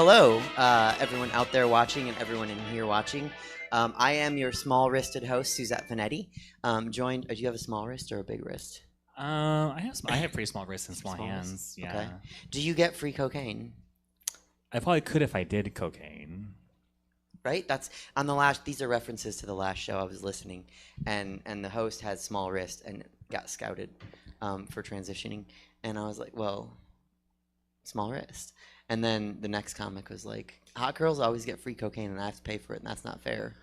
Hello, everyone out there watching and everyone in here watching. I am your small-wristed host, Suzette Finetti. Joined. Do you have a small wrist or a big wrist? I have pretty small wrists and small Small wrist? hands. Yeah. Okay. Do you get free cocaine? I probably could if I did cocaine. Right. That's on the last. These are references to the last show I was listening, and the host had small wrist and got scouted for transitioning, and I was like, well, small wrist. And then the next comic was like, hot girls always get free cocaine and I have to pay for it, and that's not fair.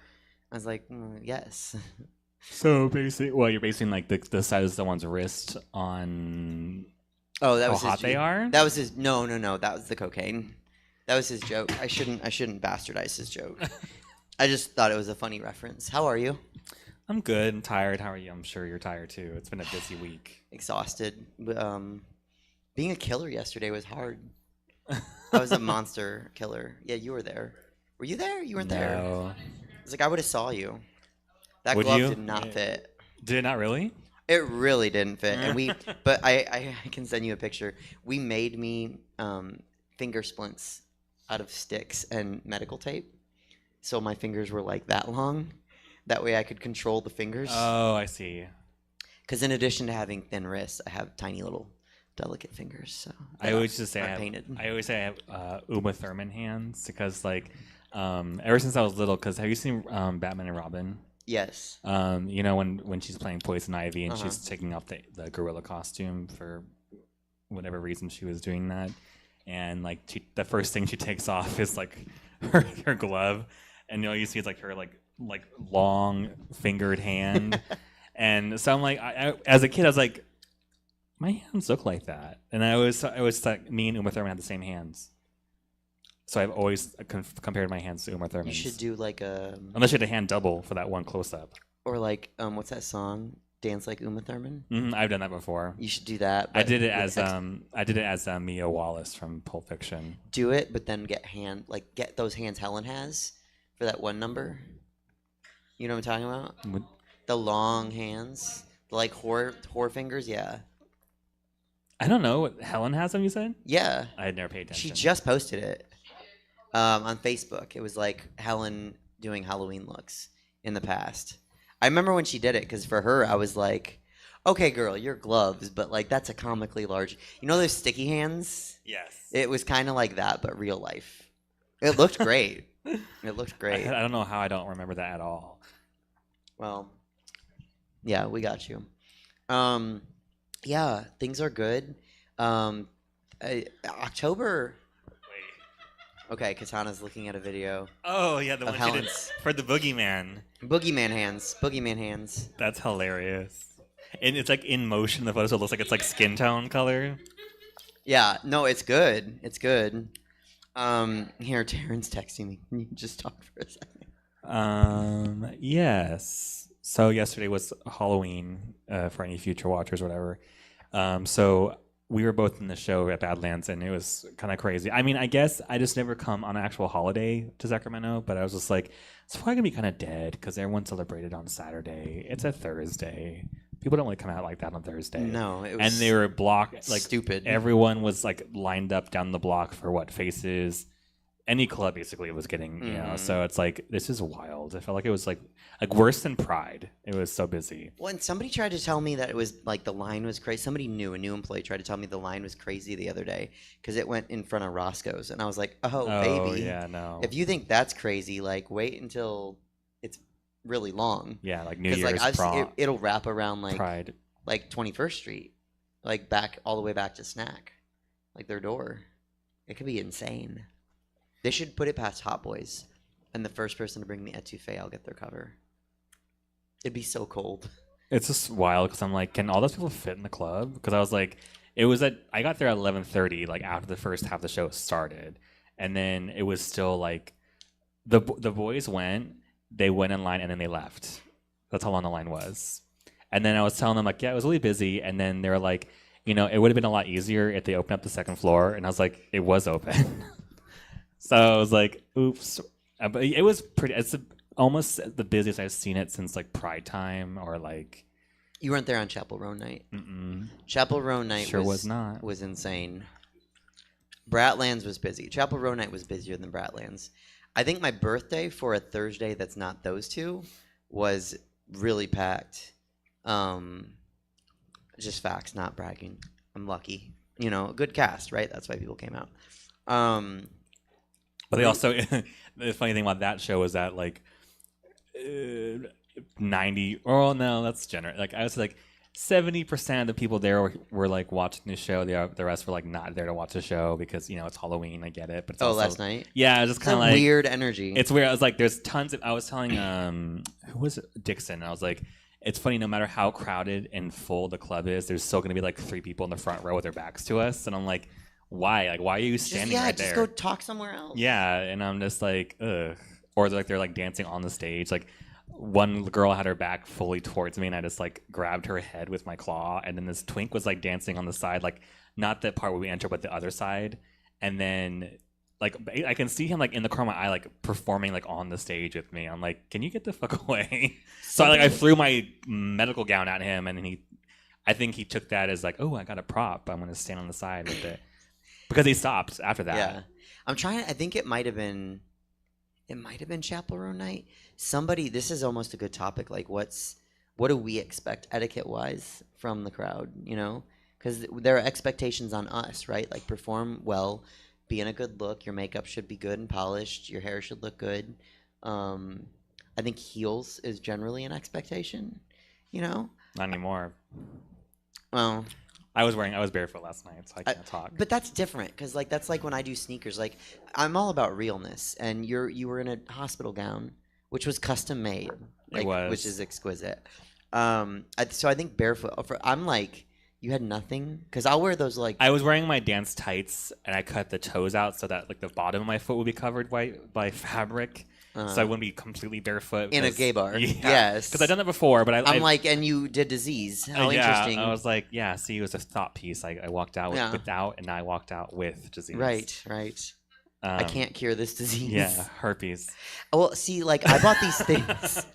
I was like, yes. So basically, well, you're basing like the size of someone's wrist on Oh, that how was hot they are. That was his. No. That was the cocaine. That was his joke. I shouldn't bastardize his joke. I just thought it was a funny reference. How are you? I'm good. I'm tired. How are you? I'm sure you're tired too. It's been a busy week. Exhausted. Being a killer yesterday was hard. I was a monster killer. Yeah, you were there. Were you there? You weren't there. No. It's like I would have saw you. That Would glove you? did not fit. Did it not really? It really didn't fit. But I can send you a picture. We made me finger splints out of sticks and medical tape. So my fingers were like that long. That way I could control the fingers. Oh, I see. Because in addition to having thin wrists, I have tiny little delicate fingers. So I always just say I always say I have Uma Thurman hands because like ever since I was little. Because have you seen Batman and Robin? Yes. You know when she's playing Poison Ivy and she's taking off the gorilla costume for whatever reason she was doing that, and like the first thing she takes off is like her glove, and all you see is like her like long fingered hand, and so I'm like, I as a kid I was like, my hands look like that, and I was like, me and Uma Thurman had the same hands. So I've always compared my hands to Uma Thurman's. You should do like a... Unless you had a hand double for that one close-up. Or like, what's that song? Dance Like Uma Thurman? Mm-hmm, I've done that before. You should do that. I did it as Mia Wallace from Pulp Fiction. Do it, but then get those hands Helen has for that one number. You know what I'm talking about? The long hands. The like whore fingers, yeah. I don't know. Helen has them, you said? Yeah. I had never paid attention. She just posted it. On Facebook. It was like Helen doing Halloween looks in the past. I remember when she did it because for her, I was like, okay, girl, you're gloves, but like that's a comically large. You know those sticky hands? Yes. It was kind of like that, but real life. It looked great. It looked great. I don't know how I don't remember that at all. Well, yeah, we got you. Yeah, things are good. October... Okay, Katana's looking at a video. Oh, yeah, the one she did for the Boogeyman. Boogeyman hands. That's hilarious. And it's like in motion, the photo, so it looks like it's like skin tone color. Yeah, no, it's good. It's good. Here, Taryn's texting me. Can you just talk for a second? Yes. So yesterday was Halloween for any future watchers or whatever. So we were both in the show at Badlands, and it was kind of crazy. I mean, I guess I just never come on an actual holiday to Sacramento, but I was just like, it's probably going to be kind of dead because everyone celebrated on Saturday. It's a Thursday. People don't really come out like that on Thursday. No, it was and they were blocked, like stupid. Everyone was like lined up down the block for what Faces. Any club basically was getting, you know. So it's like, this is wild. I felt like it was like worse than Pride. It was so busy. Well, and somebody tried to tell me that it was like the line was crazy. A new employee tried to tell me the line was crazy the other day because it went in front of Roscoe's, and I was like, oh baby, yeah, no. If you think that's crazy, like wait until it's really long. Yeah, like New Year's it'll wrap around like Pride, like 21st Street, like back all the way back to Snack, like their door. It could be insane. They should put it past Hot Boys, and the first person to bring me etouffee, I'll get their cover. It'd be so cold. It's just wild because I'm like, can all those people fit in the club? Because I was like, I got there at 11:30, like after the first half of the show started, and then it was still like, the boys they went in line and then they left. That's how long the line was. And then I was telling them like, yeah, it was really busy, and then they were like, you know, it would have been a lot easier if they opened up the second floor, and I was like, it was open. So I was like, oops. But it was pretty. It's almost the busiest I've seen it since like Pride time or like. You weren't there on Chapel Roan night. Mm-mm. Chapel Roan night was not. Was insane. Bratlands was busy. Chapel Row night was busier than Bratlands. I think my birthday for a Thursday that's not those two was really packed. Just facts, not bragging. I'm lucky. You know, good cast, right? That's why people came out. But they also, the funny thing about that show is that like 90, oh no, that's generous. Like I was like 70% of the people there were like watching the show. The rest were like not there to watch the show because, you know, it's Halloween. I get it. But it's also, last night? Yeah, it's just kind of like weird energy. It's weird. I was like, there's tons of, I was telling, who was it? Dixon. I was like, it's funny, no matter how crowded and full the club is, there's still going to be like 3 people in the front row with their backs to us. And I'm like, why? Like, why are you standing right there? Just go talk somewhere else. Yeah. And I'm just like, ugh. Or they're like dancing on the stage. Like one girl had her back fully towards me and I just like grabbed her head with my claw. And then this twink was like dancing on the side, like not the part where we enter, but the other side. And then like I can see him like in the corner of my eye, like performing like on the stage with me. I'm like, can you get the fuck away? So I threw my medical gown at him, and I think he took that as like, oh, I got a prop. I'm gonna stand on the side with it because he stopped after that. Yeah, I think it might have been Chapel Row night. Somebody, this is almost a good topic. Like, what do we expect etiquette wise from the crowd? You know, because there are expectations on us, right? Like perform well. Be in a good look. Your makeup should be good and polished. Your hair should look good. I think heels is generally an expectation. You know, not anymore. Well, I was barefoot last night, so I can't talk. But that's different because like that's like when I do sneakers. Like I'm all about realness, and you were in a hospital gown, which was custom made. Like, it was, which is exquisite. So I think barefoot. I'm like. You had nothing? Because I'll wear those like... I was wearing my dance tights, and I cut the toes out so that like the bottom of my foot would be covered by fabric, so I wouldn't be completely barefoot. In a gay bar. Yeah, yes. Because I've done that before, but I'm like, and you did disease. How interesting. I was like, yeah, see, it was a thought piece. I walked out without, and now I walked out with disease. Right. I can't cure this disease. Yeah, herpes. Well, see, like, I bought these things...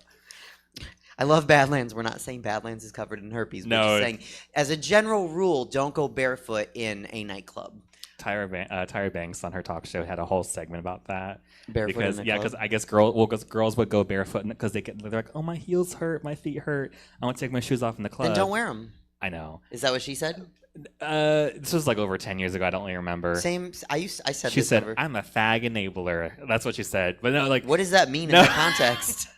I love Badlands. We're not saying Badlands is covered in herpes. We're just saying, as a general rule, don't go barefoot in a nightclub. Tyra Banks on her talk show had a whole segment about that. Barefoot in the club? Because I guess girls would go barefoot because they're like, oh, my heels hurt, my feet hurt. I want to take my shoes off in the club. Then don't wear them. I know. Is that what she said? This was like over 10 years ago. I don't really remember. Same. I said. She said, "I'm a fag enabler." That's what she said. But no, like, what does that mean in that context?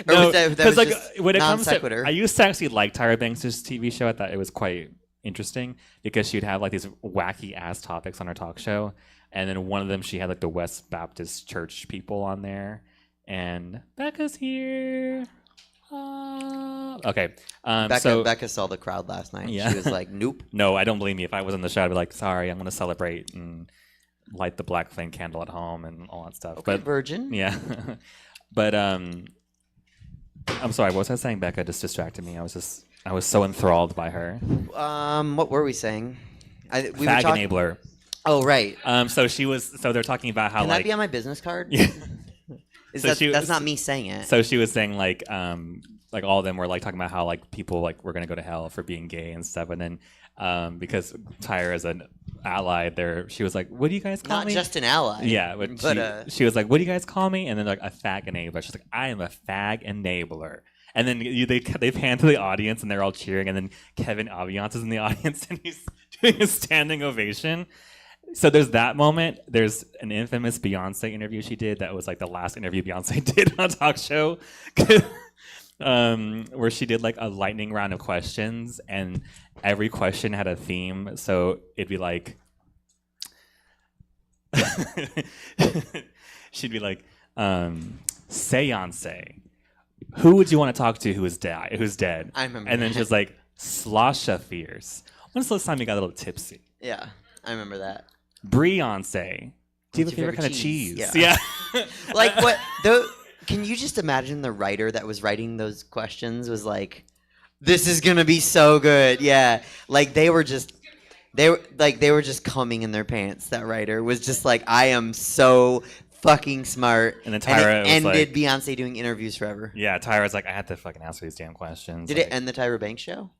No, because like when it comes to, I used to actually like Tyra Banks' TV show. I thought it was quite interesting because she'd have like these wacky ass topics on her talk show, and then one of them she had like the West Baptist Church people on there, and Becca's here. Okay, Becca saw the crowd last night. Yeah. She was like, "Nope." No, I don't blame you. If I was in the show, I'd be like, "Sorry, I'm going to celebrate and light the black flame candle at home and all that stuff." Okay, but virgin. Yeah, but I'm sorry. What was I saying? Becca just distracted me. I was so enthralled by her. What were we saying? Fag enabler. Oh, right. So they're talking about how Can that be on my business card? Yeah. That's not me saying it. So she was saying like all of them were like talking about how like people like were gonna go to hell for being gay and stuff, and then because Tyra is an ally there, she was like, what do you guys call me? Not just an ally. Yeah, but she was like, what do you guys call me? And then like a fag enabler. She's like, I am a fag enabler. And then they pan to the audience and they're all cheering, and then Kevin Aviance is in the audience and he's doing a standing ovation. So there's that moment. There's an infamous Beyonce interview she did that was like the last interview Beyonce did on a talk show. Where she did like a lightning round of questions, and every question had a theme. So it'd be like, she'd be like, Seance, who would you want to talk to who's dead? I remember. And then she was like, Slasha Fierce. When's the last time you got a little tipsy? Yeah, I remember that. Beyonce, do you have a favorite kind of cheese? Yeah. Like what? Can you just imagine the writer that was writing those questions was like, "This is gonna be so good." Yeah, like they were just coming in their pants. That writer was just like, "I am so fucking smart." And then Tyra ended Beyonce doing interviews forever. Yeah, Tyra's like, I had to fucking answer these damn questions. Did it end the Tyra Banks show?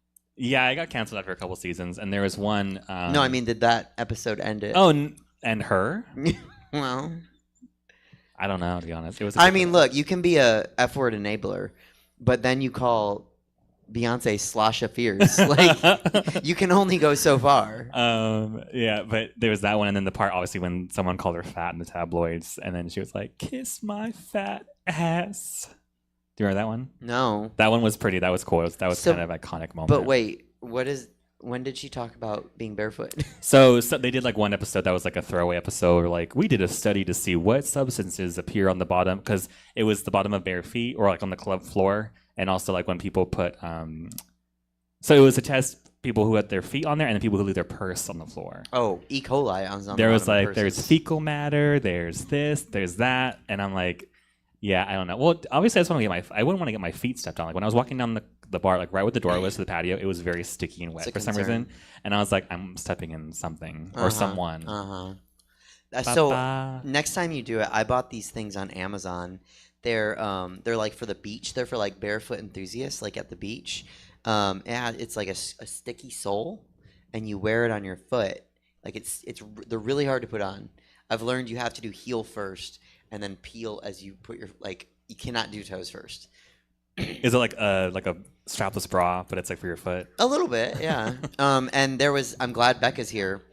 Yeah, I got canceled after a couple seasons, and there was one. No, I mean, did that episode end it? Oh, And her? Well, I don't know, to be honest. It was. I mean, look, you can be a F-word enabler, but then you call Beyonce Slosha Fierce. Like, you can only go so far. Yeah, but there was that one, and then the part obviously when someone called her fat in the tabloids, and then she was like, "Kiss my fat ass." Do you remember that one? No. That one was pretty. That was cool. That was So- kind of iconic moment. But wait, when did she talk about being barefoot? So they did like one episode that was like a throwaway episode, or like we did a study to see what substances appear on the bottom, because it was the bottom of bare feet or like on the club floor, and also like when people put so it was to test people who had their feet on there and then people who leave their purse on the floor. Oh, E. coli on There was bottom of like there's purses. fecal matter, there's this, there's that, and I'm like, yeah, I don't know. Well, obviously I wouldn't want to get my feet stepped on. Like when I was walking down the bar, like right where the door was to the patio, it was very sticky and wet It's a for some concern. reason, and I was like, I'm stepping in something or someone. So Ba-ba. next time you do it, I bought these things on Amazon. They're like for the beach. They're for like barefoot enthusiasts, like at the beach. It's like a sticky sole, and you wear it on your foot. Like they're really hard to put on. I've learned you have to do heel first, and then peel as you put your you cannot do toes first. Is it like a strapless bra, but it's like for your foot? A little bit, yeah. And I'm glad Becca's here.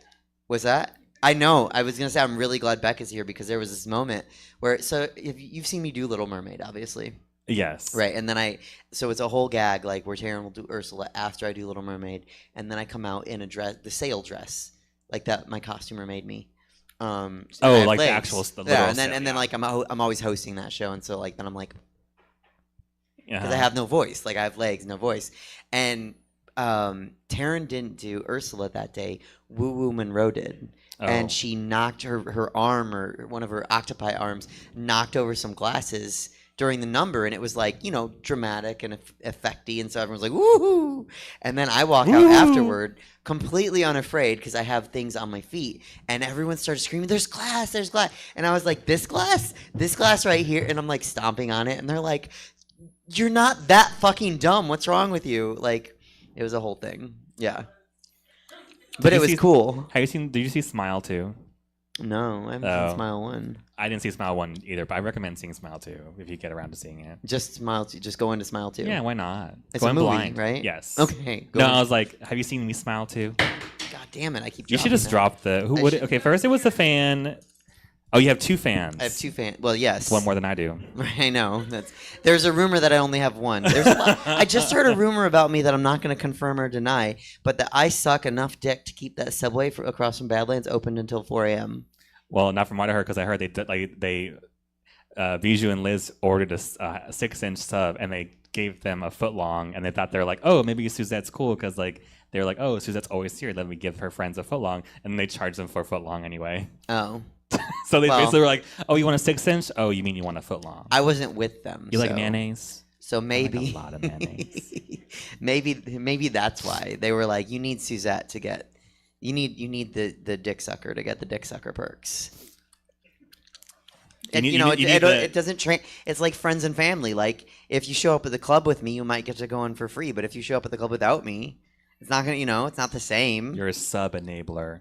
Was that? I know. I was gonna say I'm really glad Becca's here because there was this moment where you've seen me do Little Mermaid, obviously. Yes. Right, and then so it's a whole gag like where Taryn will do Ursula after I do Little Mermaid, and then I come out in a dress, the sail dress, like that my costumer made me. And I have like the legs. actual yeah, and then like I'm always hosting that show, and so like then I'm like because I have no voice, like I have legs, no voice, and Taryn didn't do Ursula that day. Woo Woo Monroe did. And she knocked her arm or one of her octopi arms knocked over some glasses during the number, and it was like, dramatic and effecty, and so everyone's like, woohoo! And then I walk out afterward completely unafraid because I have things on my feet, and everyone started screaming, there's glass, and I was like, this glass right here, and I'm like stomping on it, and they're like, you're not that fucking dumb, what's wrong with you? Like, it was a whole thing. Yeah. But it was cool. Did you see Smile 2? No, I haven't seen Smile 1. I didn't see Smile 1 either, but I recommend seeing Smile 2 if you get around to seeing it. Just go into Smile 2. Yeah, why not? It's go a in movie, blind, right? Yes. Okay. I was like, have you seen me Smile 2? God damn it, I keep You should just drop okay, first it was the fan. Oh, you have two fans. I have two fans. Well, yes. One more than I do. I know. There's a rumor that I only have one. There's a lot. I just heard a rumor about me that I'm not going to confirm or deny, but that I suck enough dick to keep that subway across from Badlands open until 4 a.m. Well, not from what I heard, because I heard Bijou and Liz ordered a 6-inch sub, and they gave them a foot long, and they thought they're like, oh, maybe Suzette's cool, because like they're like, oh, Suzette's always here, let me give her friends a foot long, and then they charged them for a foot long anyway. Oh. So they basically were like, oh, you want a 6-inch? Oh, you mean you want a foot long? I wasn't with them. You like mayonnaise? So maybe I like a lot of mayonnaise. maybe that's why they were like, you need Suzette to get. You need the dick sucker to get the dick sucker perks. It doesn't train. It's like friends and family. Like if you show up at the club with me, you might get to go in for free. But if you show up at the club without me, it's not gonna. It's not the same. You're a sub enabler.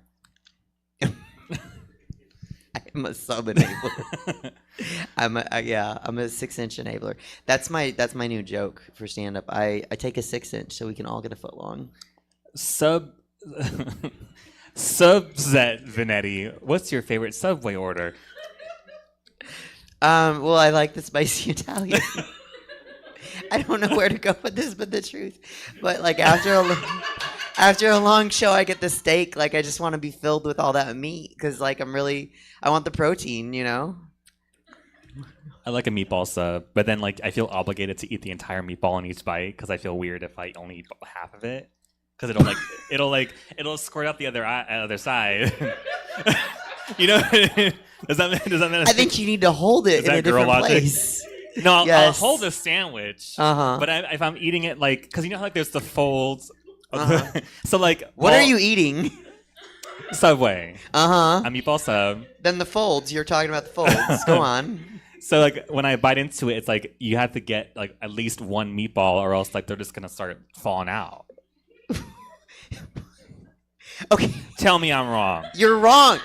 I'm a sub enabler. I'm a 6-inch enabler. That's my new joke for stand up. I take a 6-inch so we can all get a foot long. Suzette Vanetti, what's your favorite Subway order? Well, I like the spicy Italian. I don't know where to go with this, but the truth. But like after a long show, I get the steak. Like I just want to be filled with all that meat because like I want the protein, I like a meatball sub, but then like I feel obligated to eat the entire meatball in each bite because I feel weird if I only eat half of it because it'll squirt out the other side. Does that mean? I think you need to hold it in a different place. No, I'll hold the sandwich. But if I'm eating it because you know how like there's the folds. So like, what are you eating? Subway. A meatball sub. Then the folds. You're talking about the folds. Go on. So like when I bite into it, it's like you have to get like at least one meatball, or else like they're just gonna start falling out. Okay. Tell me I'm wrong. You're wrong.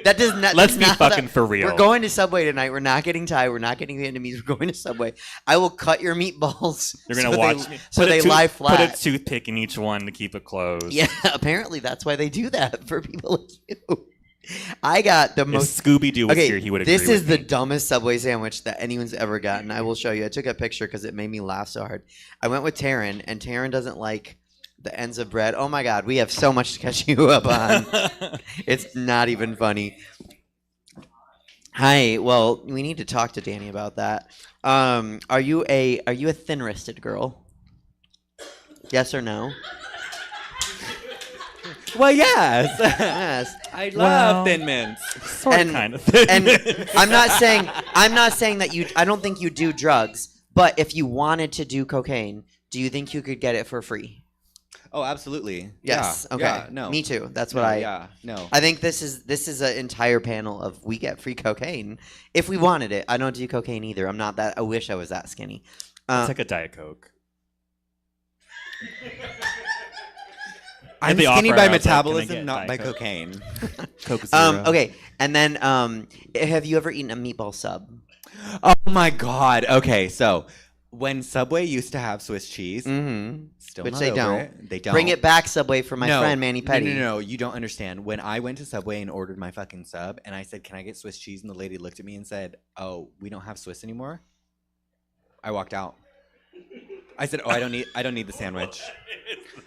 That does not. Let's be not fucking for real. We're going to Subway tonight. We're not getting Thai. We're not getting Vietnamese. We're going to Subway. I will cut your meatballs. You're gonna watch me. So they lie flat. Put a toothpick in each one to keep it closed. Yeah, apparently that's why they do that for people like you. I got the most. If Scooby Doo was here, he would agree. This is with the me. dumbest Subway sandwich that anyone's ever gotten. I will show you. I took a picture because it made me laugh so hard. I went with Taryn, and Taryn doesn't like the ends of bread. Oh my God, we have so much to catch you up on. It's not even funny. Hi. Well, we need to talk to Danny about that. Are you a thin-wristed girl? Yes or no? Well, yes. Yes. I love Thin Mints. Sort of, kind of thin. And I'm not saying that you. I don't think you do drugs. But if you wanted to do cocaine, do you think you could get it for free? Oh, absolutely. Yes. Yeah. Okay. Yeah, no. Me too. That's No, what Yeah. No. I think this is an entire panel of we get free cocaine if we wanted it. I don't do cocaine either. I'm not that. I wish I was that skinny. It's like a Diet Coke. I'm At the skinny opera, by I was like, metabolism, "Can I get not by Diet Coke?" cocaine. Coke Zero. Okay. And then have you ever eaten a meatball sub? Oh my God. Okay, so when Subway used to have Swiss cheese, Mm-hmm. still Which not they over don't. it. They don't. Bring it back, Subway, for my friend Manny Petty. No, you don't understand. When I went to Subway and ordered my fucking sub, and I said, "Can I get Swiss cheese?" and the lady looked at me and said, "Oh, we don't have Swiss anymore." I walked out. I said, "Oh, I don't need the sandwich.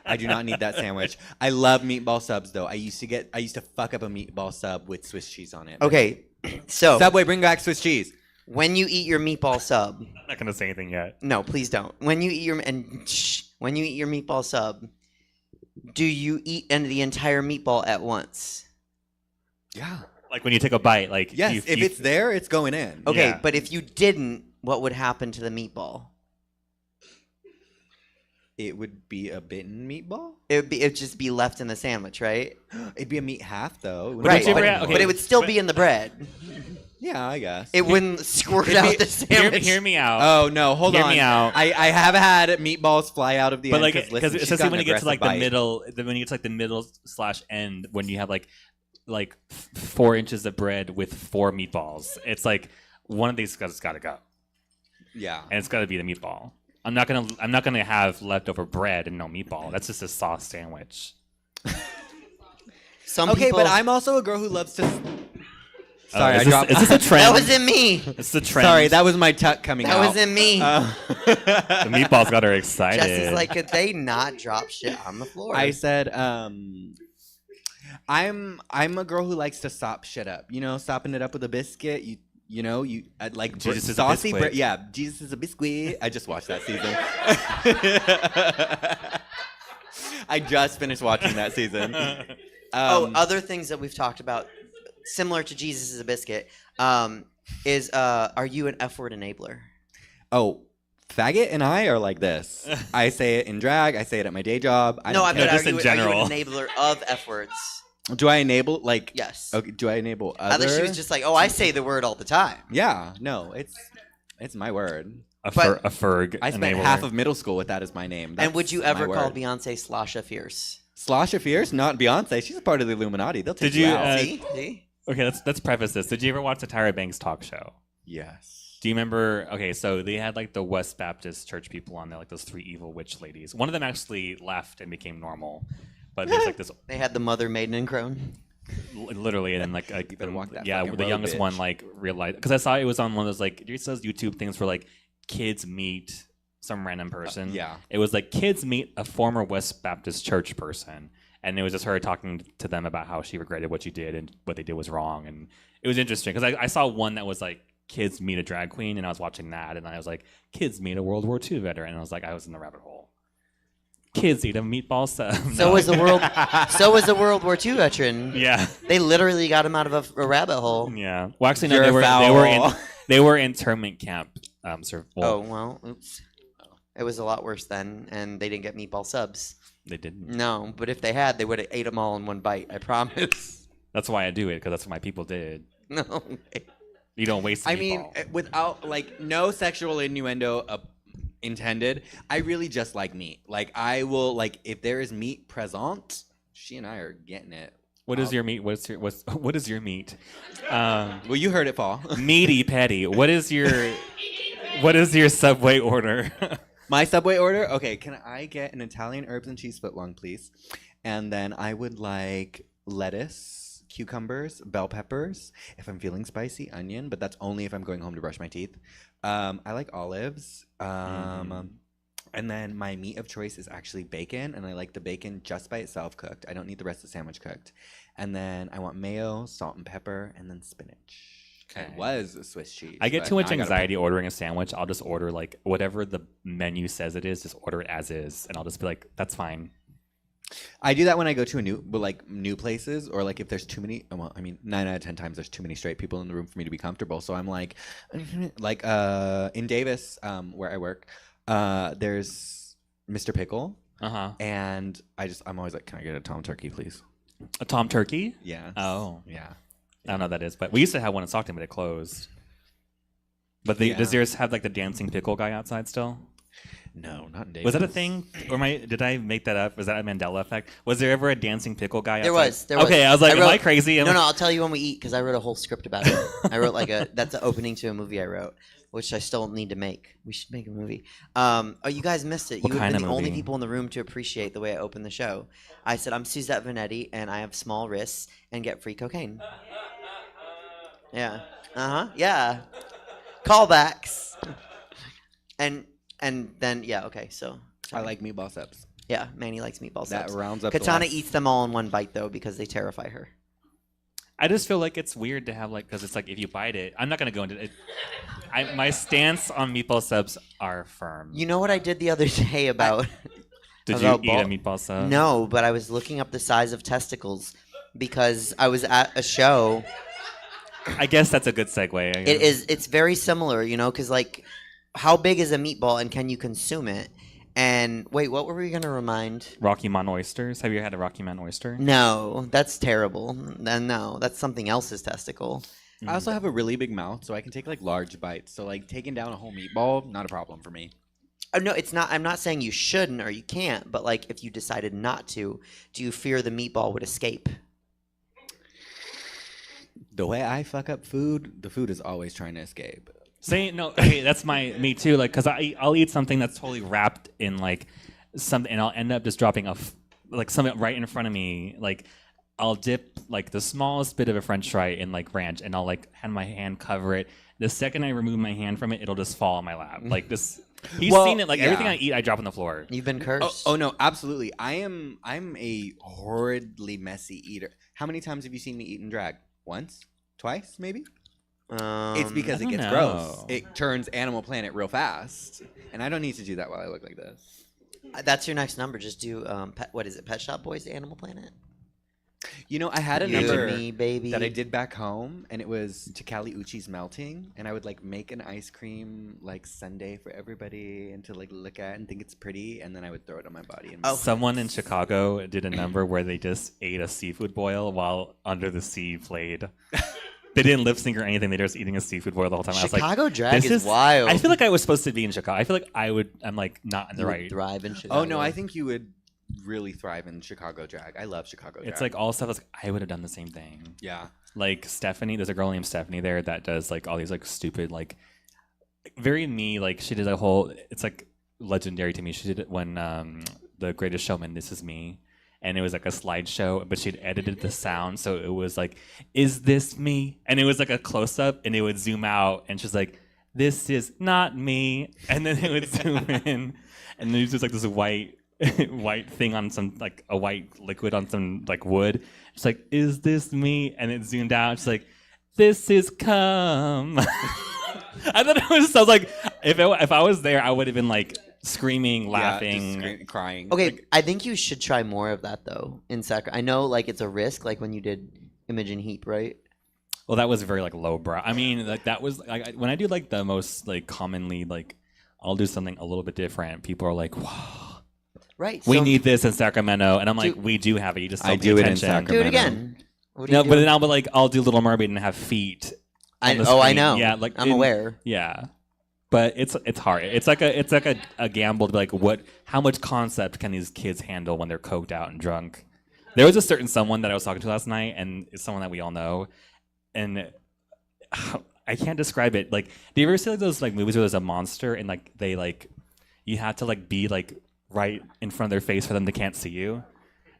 I do not need that sandwich." I love meatball subs though. I used to fuck up a meatball sub with Swiss cheese on it. Okay. So Subway, bring back Swiss cheese. when you eat your meatball sub, I'm not gonna say anything yet. no, please don't. When you eat your meatball sub, do you eat the entire meatball at once? Yeah. Like when you take a bite, like Yes. you- If you- it's there, it's going in. Okay, Yeah. but if you didn't, what would happen to the meatball? It would be a bitten meatball. It'd just be left in the sandwich, right? It'd be a meat half though. It wouldn't Right, be you a ever- bitten okay. but it one. would still be in the bread. Yeah, I guess. It wouldn't squirt It'd out be- the sandwich. hear me out. Oh no! Hold Hear on. me out. I have had meatballs fly out of the But end. like, listen, because she's especially got when an you get to like the aggressive bite. middle, when you get to like the middle / end, when you have like 4 inches of bread with 4 meatballs, it's like one of these has got to go, Yeah. and it's got to be the meatball. I'm not gonna have leftover bread and no meatball. That's just a sauce sandwich. Some Okay, people, but I'm also a girl who loves to. Sorry, is I this- dropped. is this a trend? that was in me. It's the trend. Sorry, that was my tuck coming That out. was in me. The meatballs got her excited. Jesse's like, could they not drop shit on the floor? I said, I'm a girl who likes to sop shit up. You know, sopping it up with a biscuit. You know, like Jesus is a saucy biscuit. bread. Yeah, Jesus is a biscuit. I just watched that season. I just finished watching that season. Other things that we've talked about, similar to Jesus is a biscuit, is are you an F-word enabler? Oh, faggot and I are like this. I say it in drag. I say it at my day job. I No, don't I care. mean, just are in you general. an enabler of F-words? Do I enable like? Yes. Okay. Do I enable other? Other she was just like, oh, I say the word all the time. Yeah. No, it's my word. a but- Ferg. I spent enabler. half of middle school with that as my name. And would you That's ever my call word. Beyonce Slosha Fierce? Slosha Fierce? Not Beyonce. She's a part of the Illuminati. They'll take Did you, out. See? Okay, let's preface this. Did you ever watch the Tyra Banks talk show? Yes. Do you remember? Okay, so they had like the West Baptist church people on there, like those 3 evil witch ladies. One of them actually left and became normal, but there's like this They had the mother, maiden, and crone. literally, and then like better walk that yeah, fucking the road, youngest bitch. one like realized because I saw it was on one of those like those YouTube things where like kids meet some random person. Yeah. It was like kids meet a former West Baptist church person, and it was just her talking to them about how she regretted what she did and what they did was wrong, and it was interesting because I saw one that was like kids meet a drag queen, and I was watching that, and I was like kids meet a World War II veteran, and I was like I was in the rabbit hole. Kids eat a meatball sub. So was the world. So was the World War II veteran. Yeah. They literally got him out of a rabbit hole. Yeah. Well, actually, no, You're they were in internment camp. Oh well, oops. It was a lot worse then, and they didn't get meatball subs. They didn't. No, but if they had, they would have ate them all in one bite. I promise. That's why I do it because that's what my people did. No. You don't waste. The I mean, meatball. without like no sexual innuendo intended, I really just like meat. Like I will like if there is meat present, she and I are getting it. What is your meat? What is your meat? Well, you heard it, Paul. Meaty Petty. What is your Subway order? My Subway order? Okay, can I get an Italian herbs and cheese footlong, please? And then I would like lettuce, cucumbers, bell peppers. If I'm feeling spicy, onion, but that's only if I'm going home to brush my teeth. I like olives. And then my meat of choice is actually bacon, and I like the bacon just by itself cooked. I don't need the rest of the sandwich cooked. And then I want mayo, salt and pepper, and then spinach. Okay. It was a Swiss cheese. I get but too much now I gotta anxiety ordering a sandwich. I'll just order like whatever the menu says it is, just order it as is, and I'll just be like, that's fine. I do that when I go to new places, or like if there's too many. Well, I mean, 9 out of 10 times there's too many straight people in the room for me to be comfortable. So I'm like in Davis, where I work, there's Mr. Pickle, and I'm always like, can I get a Tom Turkey, please? A Tom Turkey? Yeah. Oh, yeah. I don't know what that is, but we used to have one in Stockton, but it closed. But does yours have like the dancing pickle guy outside still? No, not in Davis. Was that a thing? Or did I make that up? Was that a Mandela effect? Was there ever a dancing pickle guy outside? There was. Okay, I was like, am I crazy? No, I'll tell you when we eat, because I wrote a whole script about it. I wrote that's an opening to a movie I wrote, which I still need to make. We should make a movie. Oh, you guys missed it. What You have kind been of the only movie? people in the room to appreciate the way I opened the show. I said, I'm Suzette Vanetti, and I have small wrists and get free cocaine. Yeah. Yeah. Callbacks. And then, yeah, okay, so. I like meatball subs. Yeah, Manny likes meatball subs. That rounds up. Katana eats them all in one bite, though, because they terrify her. I just feel like it's weird to have because it's like if you bite it, I'm not gonna go into it. My stance on meatball subs are firm. You know what I did the other day about? Did you eat a meatball sub? No, but I was looking up the size of testicles because I was at a show. I guess that's a good segue. It is. It's very similar, because how big is a meatball and can you consume it? And wait, what were we gonna remind? Rocky Mountain oysters. Have you had a Rocky Mountain oyster? No, that's terrible. Then no, that's something else's testicle. I also have a really big mouth, so I can take large bites. So taking down a whole meatball, not a problem for me. Oh, no, it's not. I'm not saying you shouldn't or you can't, but if you decided not to, do you fear the meatball would escape? The way I fuck up food, the food is always trying to escape. No, hey, that's me too. Because I'll eat something that's totally wrapped in something, and I'll end up just dropping something right in front of me. I'll dip the smallest bit of a French fry in ranch, and I'll have my hand cover it. The second I remove my hand from it, it'll just fall on my lap. This. You've seen it. Everything I eat, I drop on the floor. You've been cursed. Oh no, absolutely. I'm a horridly messy eater. How many times have you seen me eat and drag? Once, twice, maybe. It's because it gets gross. It turns Animal Planet real fast, and I don't need to do that while I look like this. That's your next number. Just do what is it? Pet Shop Boys, Animal Planet. I had a number me, baby. that I did back home, and it was to Cali Uchi's Melting, and I would make an ice cream sundae for everybody and to look at and think it's pretty, and then I would throw it on my body. And Someone in Chicago did a number where they just ate a seafood boil while Under the Sea played. They didn't lip sync or anything. They were just eating a seafood boil the whole time. Chicago drag is wild. I feel like I was supposed to be in Chicago. I feel like I'm not in the right. Thrive in Chicago. Oh no, I think you would really thrive in Chicago drag. I love Chicago drag. It's all stuff. I would have done the same thing. Yeah. Stephanie, there's a girl named Stephanie there that does all these stupid very me. She did a whole. It's legendary to me. She did it when The Greatest Showman. This Is Me. And it was a slideshow, but she'd edited the sound, so it was "Is this me?" And it was a close up, and it would zoom out, and she's like, "This is not me," and then it would zoom in, and then it was just this white thing on some a white liquid on some wood. She's like, "Is this me?" And it zoomed out. She's like, "This is cum." I thought it was. I was like, if I was there, I would have been screaming, laughing, crying. Okay, I think you should try more of that though in Sacramento. I know it's a risk, when you did Imogen Heap, right? Well, that was very lowbrow. I mean, that was when I do the most commonly I'll do something a little bit different. People are like, "Wow, right? We need this in Sacramento," and I'm like, "We do have it. You just don't pay attention." In Sacramento. Do it again. No, but then I'll do Little Mermaid and have feet. I know. Yeah, I'm aware. Yeah. But it's hard. It's a gamble to be how much concept can these kids handle when they're coked out and drunk? There was a certain someone that I was talking to last night, and it's someone that we all know, and I can't describe it. Like, do you ever see like those like movies where there's a monster and like they like you have to like be like right in front of their face for them to can't see you?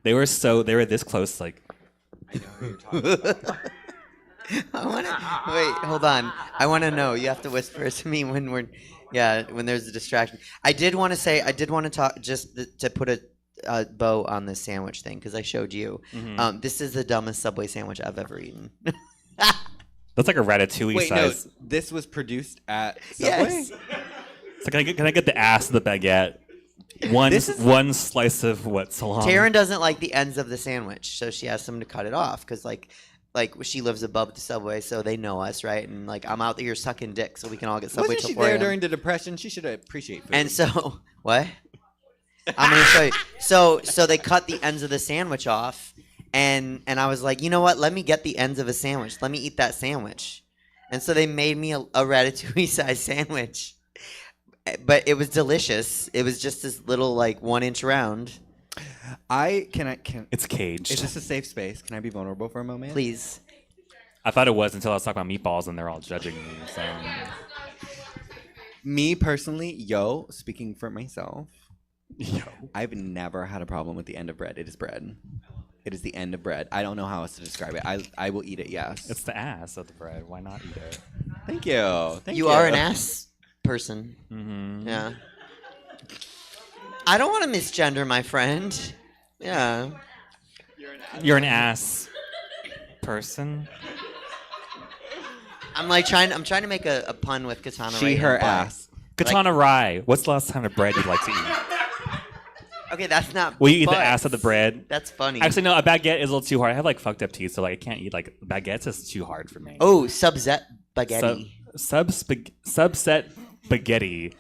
They were this close. Like, I know who you're talking about. Wait, hold on. I want to know. You have to whisper it to me when when there's a distraction. I did want to talk just to put a bow on this sandwich thing because I showed you. Mm-hmm. This is the dumbest Subway sandwich I've ever eaten. That's like a ratatouille Wait, size. no, this was produced at Subway? Yes. So can I get the ass of the baguette? One slice of what salami? Taryn doesn't like the ends of the sandwich, so she asked them to cut it off because like she lives above the Subway, so they know us, right? And like I'm out here sucking dick, so we can all get Subway Wasn't till she 4 there a.m. during the Depression? She should appreciate food. And so what? I'm gonna show you. So they cut the ends of the sandwich off, and I was like, you know what? Let me get the ends of a sandwich. Let me eat that sandwich. And so they made me a ratatouille size sandwich, but it was delicious. It was just this little like 1-inch round. It's caged. Is this a safe space? Can I be vulnerable for a moment? Please. I thought it was until I was talking about meatballs and they're all judging me. So. Me personally, speaking for myself, I've never had a problem with the end of bread. It is bread. It is the end of bread. I don't know how else to describe it. I will eat it, yes. It's the ass of the bread. Why not eat it? Thank you. Thank you. You are an ass person. Mm-hmm. Yeah. I don't want to misgender my friend. Yeah. You're an ass person. I'm trying to make a pun with Katana. She, her ass. Katana Rye. What's the last kind of bread you'd like to eat? Okay, that's not. Will you eat the butts. ass of the bread? That's funny. Actually, no. A baguette is a little too hard. I have like fucked up teeth, so like I can't eat like baguettes. Is too hard for me. Oh, Suzette spaghetti. Subset spaghetti.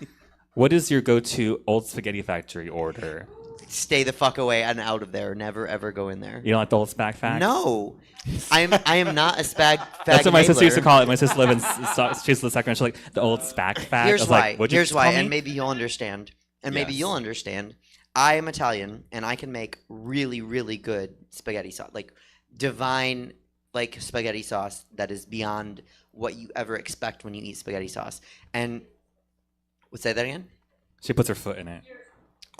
What is your go-to Old Spaghetti Factory order? Stay the fuck away and out of there. Never ever go in there. You don't like the old spag fact? No, I am not a spag. That's what my sister used to fag-nailer. call it. My sister lived in she's the second. She's like the old spag fact. Here's why. Here's why, and and maybe you'll understand. Yes. I am Italian, and I can make really, really good spaghetti sauce, like divine, like spaghetti sauce that is beyond what you ever expect when you eat spaghetti sauce. And say that again. She puts her foot in it.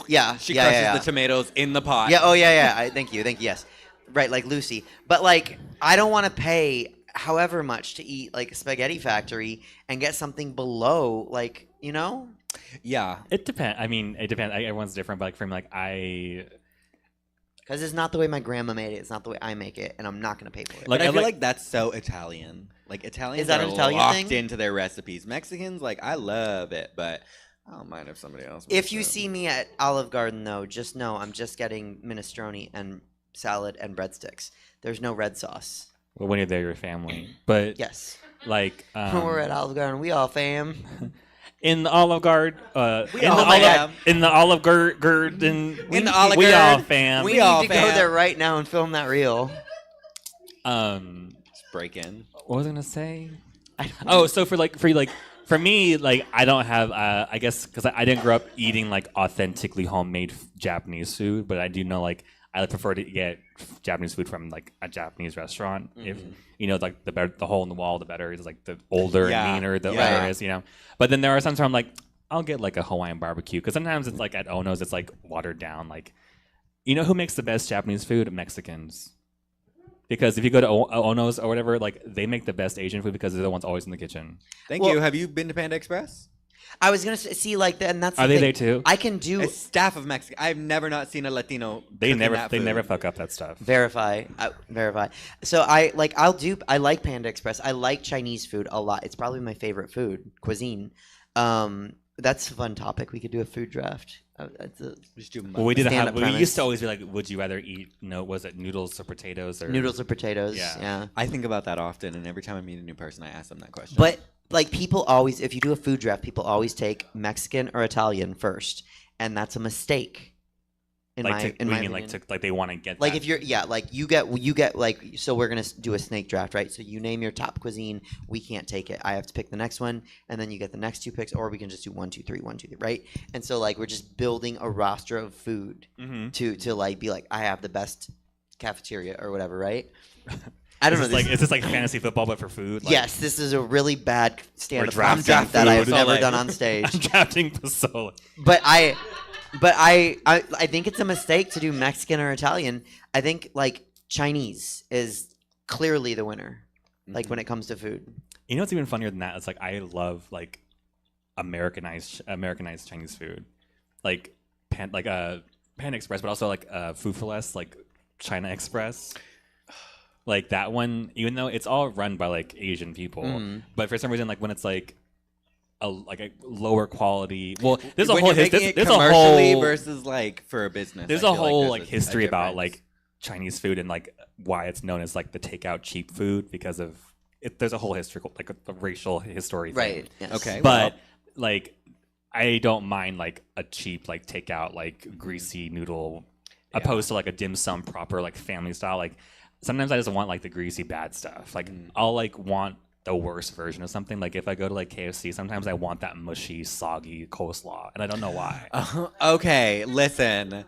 Yeah, She yeah, crushes yeah, the tomatoes in the pot. yeah. Oh yeah, yeah. Thank you. Yes. Right, like Lucy. But like, I don't want to pay however much to eat like a Spaghetti Factory and get something below, like Yeah. It depends. I mean, it depends. Everyone's different, but like for me, because it's not the way my grandma made it. It's not the way I make it, and I'm not gonna pay for it. Like, But I I feel like- like that's so Italian. Like Italians Is that are an Italian locked thing? into their recipes. Mexicans, like I love it, but I don't mind if somebody else. If makes you it. see me at Olive Garden, though, just know I'm just getting minestrone and salad and breadsticks. There's no red sauce. well, when you're there, you're family. But Yes. like, When we're at Olive Garden, we all fam. in the Olive Garden, We all fam. in the Olive Garden, In the Olive we all Garden, fam. We We all need to go fam. there right now and film that reel. Just break in. What was I gonna say? I don't Oh, so for me, like I don't have, I guess, because I didn't grow up eating like authentically homemade Japanese food, but I do know like I prefer to get Japanese food from like a Japanese restaurant. If like the better, the hole in the wall, the better. It's like the older Yeah. and meaner the Yeah. better it is. But then there are times where I'm like, I'll get like a Hawaiian barbecue because sometimes it's like at Ono's, it's like watered down. Like, who makes the best Japanese food? Mexicans. Because if you go to Ono's or whatever, like they make the best Asian food because they're the ones always in the kitchen. Thank Well- you. Have you been to Panda Express? I was gonna see like that, and that's. Are the they thing. there too? I can do A staff of Mexican. I've never not seen a Latino. They cooking never that they food. never fuck up that stuff. verify. So I like Panda Express. I like Chinese food a lot. It's probably my favorite food cuisine. That's a fun topic. We could do a food draft. Just do Well, we did stand-up we used premise. to always be like, would you rather eat was it noodles or potatoes or Noodles or potatoes. Yeah. Yeah. I think about that often, and every time I meet a new person, I ask them that question. But like people always, if you do a food draft, people always take Mexican or Italian first, and that's a mistake. In my opinion. like they want to get Like that. if you're like you get like, so we're gonna do a snake draft, right? So you name your top cuisine, we can't take it. I have to pick the next one, and then you get the next two picks, or we can just do 1, 2, 3, 1, 2, 3, right? And so like we're just building a roster of food Mhm. to like be like, I have the best cafeteria or whatever, right? I don't know. Is this like fantasy football but for food? Like, Yes, this is a really bad stand-up drafting draft that I've food. never Like- done on stage. I'm drafting Pasoli. But I think it's a mistake to do Mexican or Italian. I think like Chinese is clearly the winner. Like when it comes to food. You know what's even funnier than that? It's like I love like Americanized Chinese food, like Panda Express, but also like Food for Less, like China Express. Like that one, even though it's all run by like Asian people, but for some reason, like when it's like a lower quality. Well, there's a When whole you're making there's it a commercially whole versus like for a business. there's I a feel like whole there's like a history about difference. like Chinese food and like why it's known as like the takeout cheap food because of it. There's a whole history, like a racial history, thing. Right. Yes. Okay. But like I don't mind like a cheap like takeout like greasy noodle opposed to like a dim sum proper like family style. Like sometimes I just want like the greasy bad stuff. Like I'll like want the worst version of something. Like if I go to like KFC, sometimes I want that mushy, soggy coleslaw, and I don't know why. Okay, listen.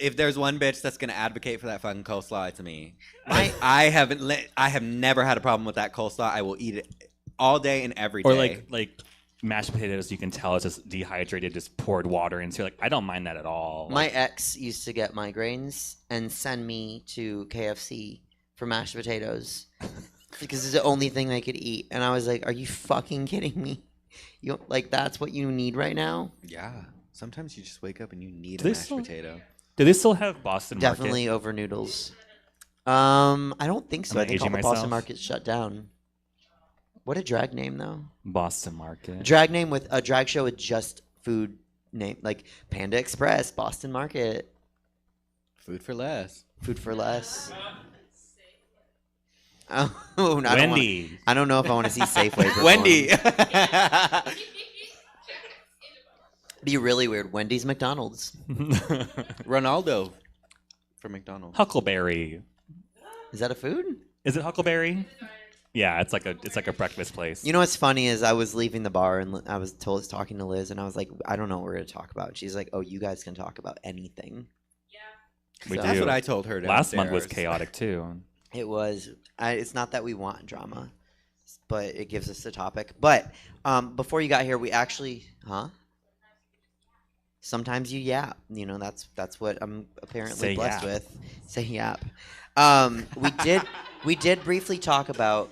If there's one bitch that's gonna advocate for that fucking coleslaw, it's me. I have never had a problem with that coleslaw. I will eat it all day and every day. Or like mashed potatoes, you can tell it's just dehydrated, just poured water into. Like I don't mind that at all. My ex used to get migraines and send me to KFC for mashed potatoes because it's the only thing they could eat. And I was like, "Are you fucking kidding me? You like that's what you need right now?" Yeah. Sometimes you just wake up and you need Do a they mashed still- potato. Do they still have Boston Market? Definitely over noodles. I don't think so. Am I I think all aging the Boston myself? Market's shut down. What a drag name though. Boston Market. Drag name with a drag show with just food name like Panda Express, Boston Market, Food for less. Food for Less. Oh, no, Wendy. I don't know if I want to see Safeway perform. Wendy. Be really weird. Wendy's McDonald's. Ronaldo for McDonald's. Huckleberry. Is that a food? Is it Huckleberry? Yeah, it's like a breakfast place. You know what's funny is I was leaving the bar and I was talking to Liz and I was like, I don't know what we're gonna talk about. She's like, oh, you guys can talk about anything. We So- do. That's what I told her. Last month was downstairs. chaotic too. It was. It's not that we want drama, but it gives us the topic. But before you got here, we actually, Sometimes you yap. You know, that's what I'm apparently Say blessed yap. with. Say yap. We did briefly talk about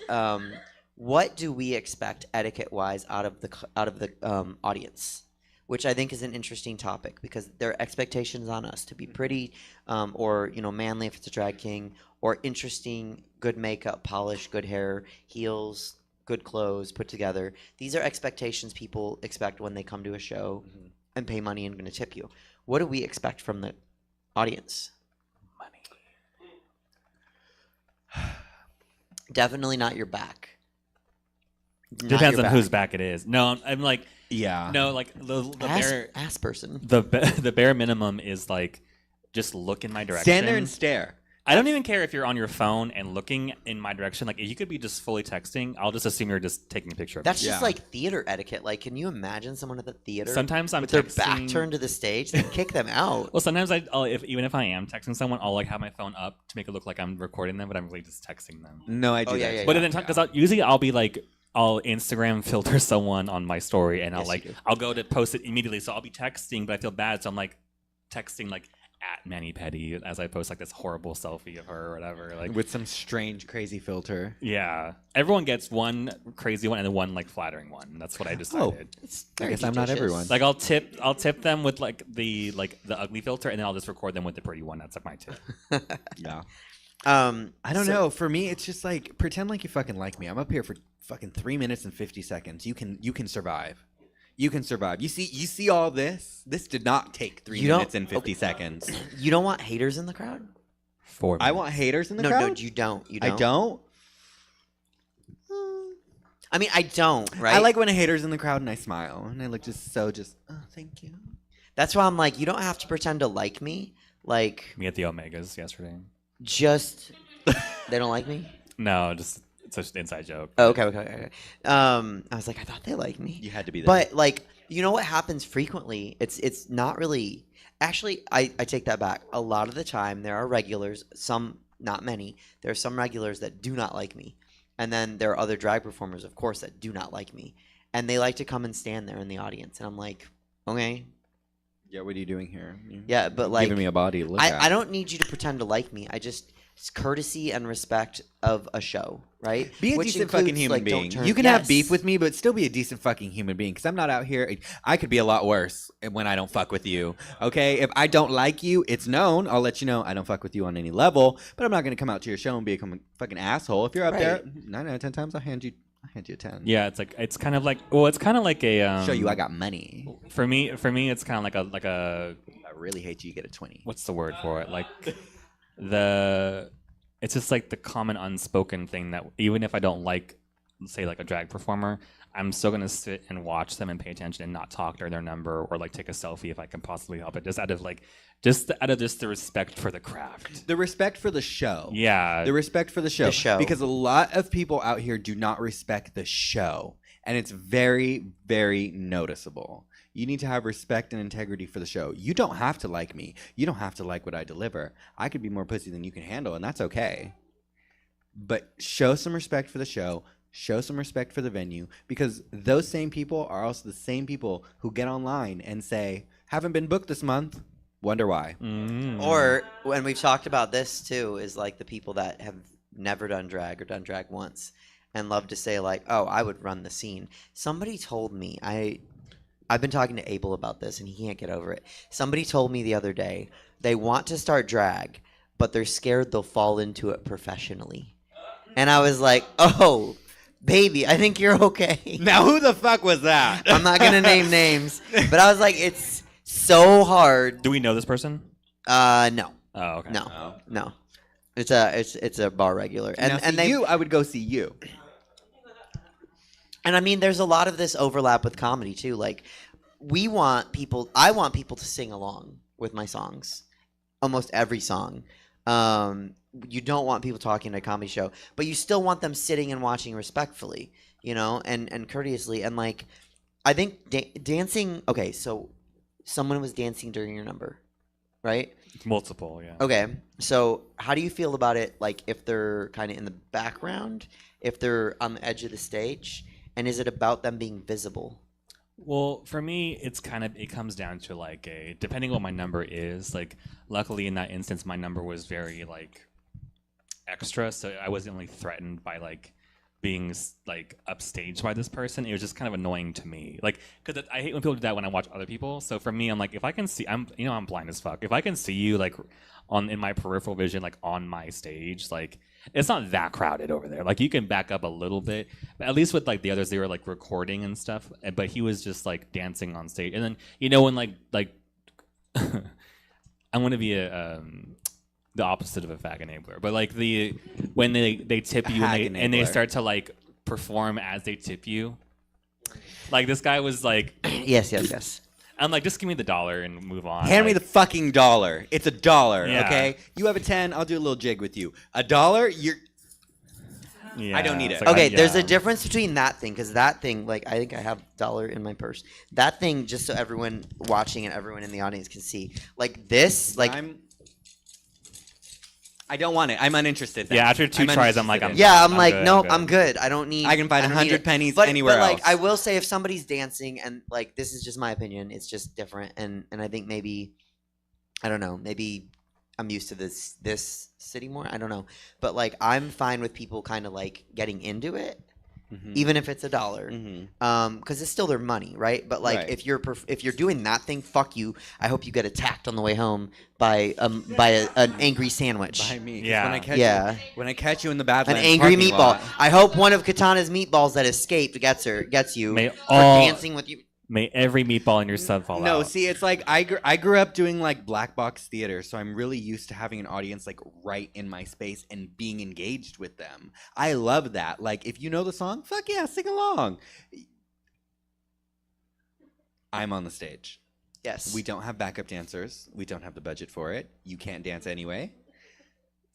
what do we expect etiquette wise out of the audience, which I think is an interesting topic because there are expectations on us to be pretty, or manly if it's a drag king, or interesting, good makeup, polish, good hair, heels, good clothes put together. These are expectations people expect when they come to a show and pay money and going to tip you. What do we expect from the audience? Money. Definitely not your back. Not Depends your on back. whose back it is. No, I'm like Yeah. no, like the bare ass person. the bare minimum is like just look in my direction. Stand there and stare. I don't even care if you're on your phone and looking in my direction. Like, if you could be just fully texting, I'll just assume you're just taking a picture of That's me. just Yeah. like theater etiquette. Like, can you imagine someone at the theater Sometimes I'm with their back texting- turned to the stage? They kick them out. Well, sometimes even if I am texting someone, I'll like have my phone up to make it look like I'm recording them, but I'm really just texting them. No, I do Oh, yeah, that. yeah, too. But then, because usually I'll be like, I'll Instagram filter someone on my story, and Yes, you do. I'll go to post it immediately. So I'll be texting, but I feel bad, so I'm like texting like at Manny Petty as I post like this horrible selfie of her or whatever. Like, With some strange, crazy filter. yeah, everyone gets one crazy one and then one like flattering one. That's what I decided. It's I very guess I'm not judicious. everyone. Like I'll tip them with like the ugly filter, and then I'll just record them with the pretty one. That's like my tip. Yeah. I don't So- know. For me, it's just like pretend like you fucking like me. I'm up here for fucking 3 minutes and 50 seconds. You can survive. You can survive. You see all this? This did not take 3 You don't- minutes and 50 seconds. You don't want haters in the crowd? I I want haters in the No, crowd. no, you don't. You I don't. don't. I mean, I don't. Right? I like when a hater's in the crowd and I smile and I look just oh, thank you. That's why I'm like, you don't have to pretend to like me. Like, me at the Omegas yesterday. just they don't like me. No, just it's just an inside joke. Oh, okay. I was like, I thought they liked me. You had to be there. But like, you know what happens frequently? It's not really. Actually, I take that back. A lot of the time, there are regulars. Some not many. There are some regulars that do not like me. And then there are other drag performers, of course, that do not like me. And they like to come and stand there in the audience. And I'm like, okay. Yeah, what are you doing here? Yeah, but like, giving me a body to look at. I don't need you to pretend to like me. It's courtesy and respect of a show, right? Be a Which decent includes, fucking human like, don't being. turn- You can have beef Yes. with me, but still be a decent fucking human being. Because I'm not out here. I could be a lot worse when I don't fuck with you. Okay? If I don't like you, it's known. I'll let you know I don't fuck with you on any level. But I'm not going to come out to your show and become a fucking asshole. If you're up there, 9 out of 10 times, I'll hand you a 10. Yeah, it's kind of like a Show you I got money. For me, it's kind of like a I really hate you. You get a 20. what's the word for it? Like it's just like the common unspoken thing that even if I don't like, say, like a drag performer, I'm still gonna sit and watch them and pay attention and not talk during their number or like take a selfie if I can possibly help it, just out of the respect for the craft. The respect for the show. Yeah, The respect for the show. The show. Because a lot of people out here do not respect the show. And it's very, very noticeable. You need to have respect and integrity for the show. You don't have to like me. You don't have to like what I deliver. I could be more pussy than you can handle, and that's okay. But show some respect for the show. Show some respect for the venue. Because those same people are also the same people who get online and say, haven't been booked this month. Wonder why. Or when we've talked about this too, is like the people that have never done drag or done drag once and love to say like, oh, I would run the scene. Somebody told me, I've been talking to Abel about this and he can't get over it. Somebody told me the other day they want to start drag, but they're scared they'll fall into it professionally. And I was like, oh, baby, I think you're okay. Now, who the fuck was that? I'm not going to name names, but I was like, it's so hard. Do we know this person? No. Oh, okay. No. It's a bar regular. And I would go see you. And I mean, there's a lot of this overlap with comedy too. Like, I want people to sing along with my songs, almost every song. You don't want people talking at a comedy show, but you still want them sitting and watching respectfully, and courteously. And like, I think dancing. Okay, so someone was dancing during your number, right? Multiple, yeah. Okay, so how do you feel about it? Like, if they're kind of in the background, if they're on the edge of the stage. And is it about them being visible? Well, for me, it comes down to like depending on what my number is. Like, luckily in that instance, my number was very like extra, so I wasn't really threatened by like being like upstaged by this person. It was just kind of annoying to me, like, because I hate when people do that when I watch other people. So for me, I'm like, if I can see, I'm blind as fuck. If I can see you like in my peripheral vision, like on my stage, like. It's not that crowded over there. Like, you can back up a little bit. But at least with like the others, they were like recording and stuff. But he was just like dancing on stage. And then when like I'm gonna be the opposite of a fag enabler. But like when they tip you and they start to like perform as they tip you. Like, this guy was like, yes. I'm like, just give me the $1 and move on. Hand me like, the fucking $1. It's $1, Yeah. okay? You have a 10, I'll do a little jig with you. $1, you're... yeah, I don't need it's it. like, Okay, there's yeah. a difference between that thing, because that thing, like, I think I have $1 in my purse. That thing, just so everyone watching and everyone in the audience can see, like this, like, I don't want it. I'm uninterested. Then. Yeah, after 2 tries, I'm like, uninterested yeah, I'm like, good, nope, I'm I'm good. I don't need. I can find I don't 100 need it. pennies but, anywhere but, like, else. I will say, if somebody's dancing and like this is just my opinion, it's just different, and I think maybe, I don't know, maybe I'm used to this city more. I don't know, but like I'm fine with people kind of like getting into it. Even if it's $1, because it's still their money, right? But like, Right. if you're doing that thing, fuck you. I hope you get attacked on the way home by an angry sandwich, By me. 'Cause Yeah. When I catch you in the Badlands an angry parking meatball. lot- I hope one of Katana's meatballs that escaped gets you May for all- dancing with you. May every meatball in your sub fall No, out. see, it's like I grew up doing like black box theater, so I'm really used to having an audience like right in my space and being engaged with them. I love that. Like, if you know the song, fuck yeah, sing along. I'm on the stage. Yes, We don't have backup dancers. We don't have the budget for it. You can't dance anyway.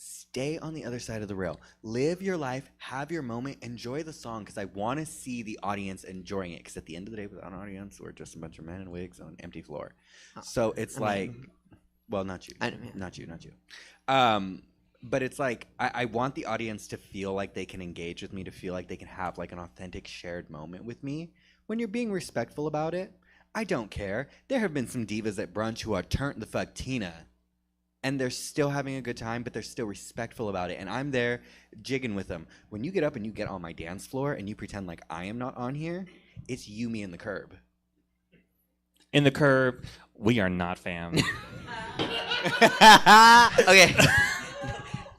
Stay on the other side of the rail. Live your life. Have your moment. Enjoy the song, because I want to see the audience enjoying it. Because at the end of the day, without an audience, we're just a bunch of men in wigs on an empty floor. So it's I like, mean- well, not you. I don't- Not you. But it's like I want the audience to feel like they can engage with me, to feel like they can have like an authentic shared moment with me. When you're being respectful about it, I don't care. There have been some divas at brunch who are turned the fuck Tina, and they're still having a good time, but they're still respectful about it. And I'm there jigging with them. When you get up and you get on my dance floor and you pretend like I am not on here, it's you, me, and the curb. In the curb, we are not fam. Okay.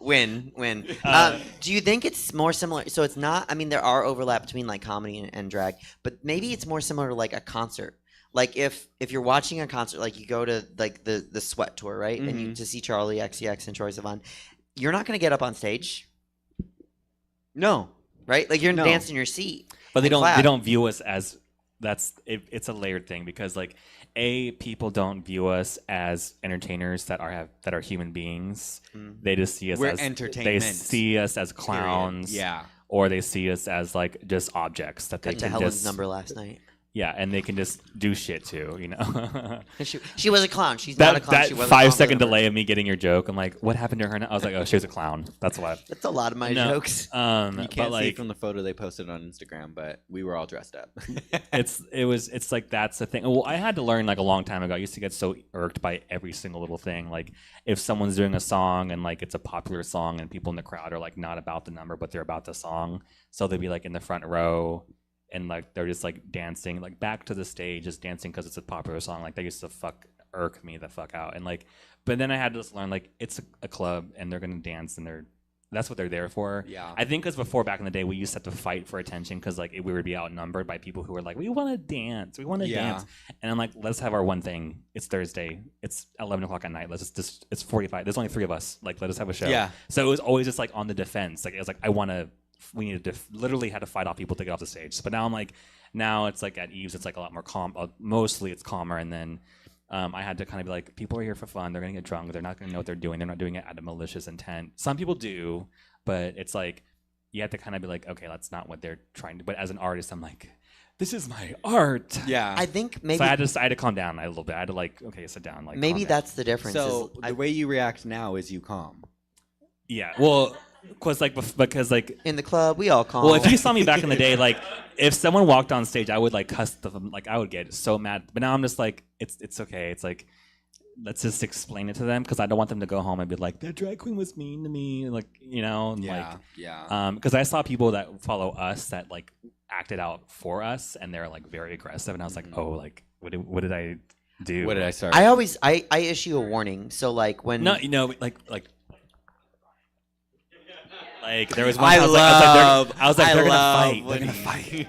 Win. Do you think it's more similar? So it's not. I mean, there are overlap between like comedy and drag, but maybe it's more similar to like a concert. Like if you're watching a concert, like you go to like the Sweat tour, right? And you to see Charlie XCX and Troye Sivan, you're not gonna get up on stage, No. right? Like you're No. gonna dance in your seat. But they and don't clap. they don't view us as it's a layered thing because like people don't view us as entertainers that are human beings. They just see us We're as entertainment. They see us as clowns. Period. Yeah. Or they see us as like just objects that they Cut to can Helen's just number last night. yeah, and they can just do shit too, you know. She was a clown. She's not a that clown. She was 5-second delay of me getting your joke, I'm like, what happened to her? I was like, oh, she was a clown. That's what. That's a lot of my No, jokes. You can't but like see from the photo they posted on Instagram, but we were all dressed up. it's like that's the thing. Well, I had to learn like a long time ago. I used to get so irked by every single little thing. Like if someone's doing a song and like it's a popular song and people in the crowd are like not about the number but they're about the song, so they'd be like in the front row and like they're just like dancing like back to the stage, just dancing because it's a popular song. Like they used to irk me the fuck out. And like, but then I had to just learn like it's a club and they're gonna dance and that's what they're there for. Yeah. I think because before back in the day we used to have to fight for attention because like we would be outnumbered by people who were like, we want to dance, dance, and I'm like, let's have our one thing. It's Thursday. It's 11 o'clock at night. Let's just it's 45. There's only 3 of us. Like let us have a show. Yeah. So it was always just like on the defense. Like it was like we needed to literally had to fight off people to get off the stage. But now I'm like, now it's like at Eve's, it's like a lot more calm. Mostly it's calmer. And then I had to kind of be like, people are here for fun. They're going to get drunk. They're not going to know what they're doing. They're not doing it out of malicious intent. Some people do, but it's like, you have to kind of be like, okay, that's not what they're trying to. But as an artist, I'm like, this is my art. Yeah. I think maybe So I had to calm down a little bit. I had to like, okay, sit down. Like maybe calm down. that's the difference. So is the way you react now is you calm. Yeah. Well, because like in the club, we all calm. well, if you saw me back in the day, like if someone walked on stage, I would like cuss them. Like I would get so mad. But now I'm just like, it's okay. It's like, let's just explain it to them because I don't want them to go home and be like, that drag queen was mean to me. Like, you know, Yeah. Because I saw people that follow us that like acted out for us and they're like very aggressive, and I was like, oh, like what did I do? What did I start? I issue a warning. So like when No, you know, like there was one. I was like, they're love gonna fight. They're when gonna he-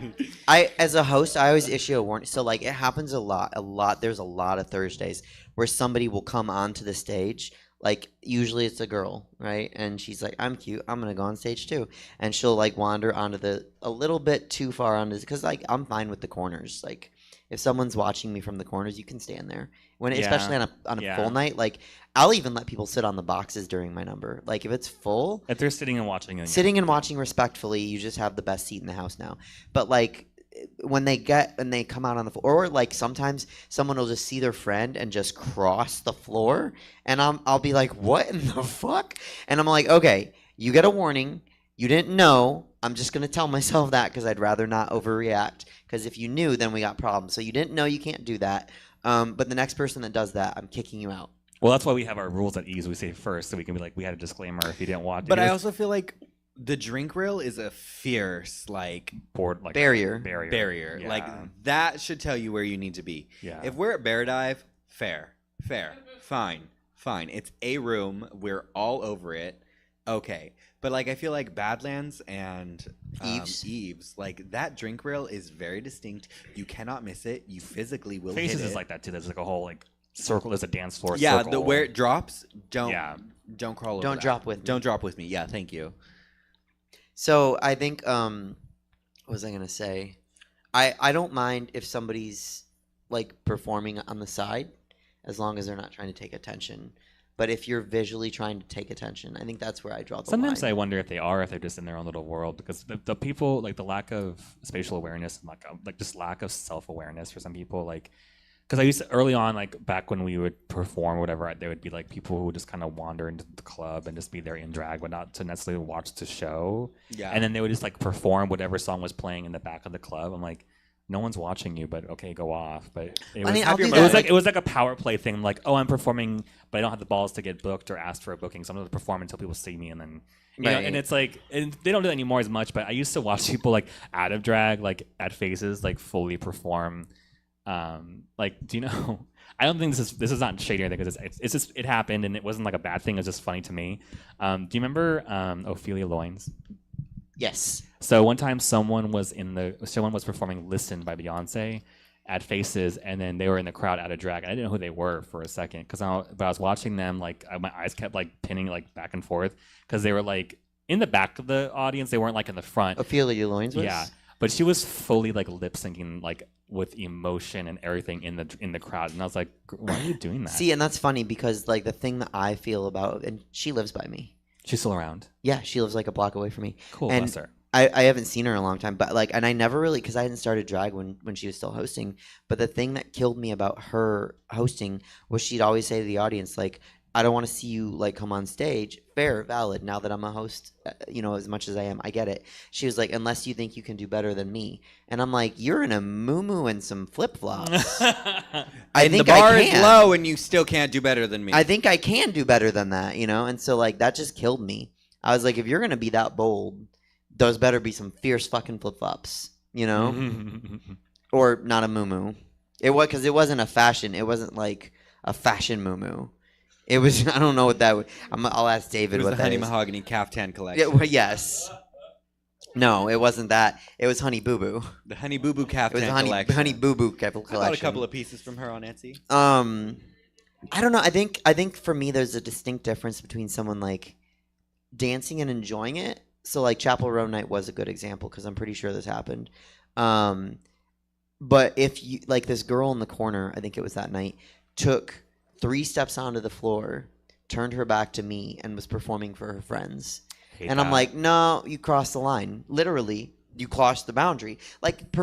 fight. as a host, I always issue a warning. So like it happens a lot. There's a lot of Thursdays where somebody will come onto the stage. Like usually it's a girl, right? And she's like, I'm cute. I'm gonna go on stage too. And she'll like wander onto a little bit too far onto because like I'm fine with the corners. Like if someone's watching me from the corners, you can stand there. Especially on a full night, like I'll even let people sit on the boxes during my number. Like if it's full, If they're sitting and watching, then sitting and watching respectfully, you just have the best seat in the house now. But like when they come out on the floor, or like sometimes someone will just see their friend and just cross the floor, and I'll be like, what in the fuck? And I'm like, okay, you get a warning. You didn't know. I'm just gonna tell myself that because I'd rather not overreact. Because if you knew, then we got problems. So you didn't know, you can't do that. But the next person that does that, I'm kicking you out. Well, that's why we have our rules at Ease. We say first, so we can be like, we had a disclaimer if you didn't watch. But I also feel like the drink rail is a fierce board like barrier. barrier. Yeah. Like that should tell you where you need to be. Yeah. If we're at Bear Dive, fair, fine. It's a room. We're all over it. Okay. But like I feel like Badlands and Eves, like that drink rail is very distinct. You cannot miss it. You physically will Faces hit it. is like that too. There's like a whole like circle. There's a dance floor. Yeah, circle. where it drops, don't crawl over Don't that. drop with me. Don't drop with me. Yeah, thank you. So I think what was I gonna say? I don't mind if somebody's like performing on the side as long as they're not trying to take attention. But if you're visually trying to take attention, I think that's where I draw the Sometimes line. I wonder if they're just in their own little world because the people like the lack of spatial awareness and like just lack of self-awareness for some people, like because I used to early on, like back when we would perform or whatever, there would be like people who would just kind of wander into the club and just be there in drag, but not to necessarily watch the show. Yeah. And then they would just like perform whatever song was playing in the back of the club. I'm like, no one's watching you, but okay, go off. But it was, I'll do it that. was like it was like a power play thing. Like, oh, I'm performing, but I don't have the balls to get booked or asked for a booking, so I'm going to perform until people see me, and then you know. And it's like, and they don't do that anymore as much. But I used to watch people like out of drag, like at Faces, like fully perform. Like, do you know? I don't think this is not shady or anything, because it's just it happened and it wasn't like a bad thing. It's just funny to me. Do you remember Ophelia Loins? Yes. So one time someone was performing "Listen" by Beyonce at Faces, and then they were in the crowd out of drag. And I didn't know who they were for a second, but I was watching them, like my eyes kept like pinning like back and forth, because they were like in the back of the audience. They weren't like in the front. Ophelia Loins was? Yeah, but she was fully like lip syncing, like with emotion and everything in the crowd. And I was like, why are you doing that? See, and that's funny, because like the thing that I feel about, and she lives by me. She's still around. Yeah, she lives like a block away from me. Cool, and bless her. I haven't seen her in a long time, but like, and I never really, because I hadn't started drag when she was still hosting. But the thing that killed me about her hosting was she'd always say to the audience, like, I don't want to see you like come on stage. Fair, valid. Now that I'm a host, as much as I am, I get it. She was like, unless you think you can do better than me. And I'm like, you're in a muumuu and some flip flops. I think the bar I is can. low, and you still can't do better than me. I think I can do better than that, And so like that just killed me. I was like, if you're gonna be that bold, those better be some fierce fucking flip flops, or not a muumuu. It was, because it wasn't a fashion. It wasn't like a fashion muumuu. It was, I don't know what that would. I'll ask David it was what the that Honey is. Mahogany Caftan Yeah, collection. well, yes. No, it wasn't that. It was Honey Boo Boo. The Honey Boo Boo It Caftan was collection. Honey Boo Boo collection. I bought a couple of pieces from her on Etsy. I don't know. I think for me, there's a distinct difference between someone like dancing and enjoying it. So like Chapel Row Night was a good example, because I'm pretty sure this happened. But if you like, this girl in the corner, I think it was that night, took 3 steps onto the floor, turned her back to me, and was performing for her friends. And I'm like, no, you crossed the line. Literally, you crossed the boundary. Like,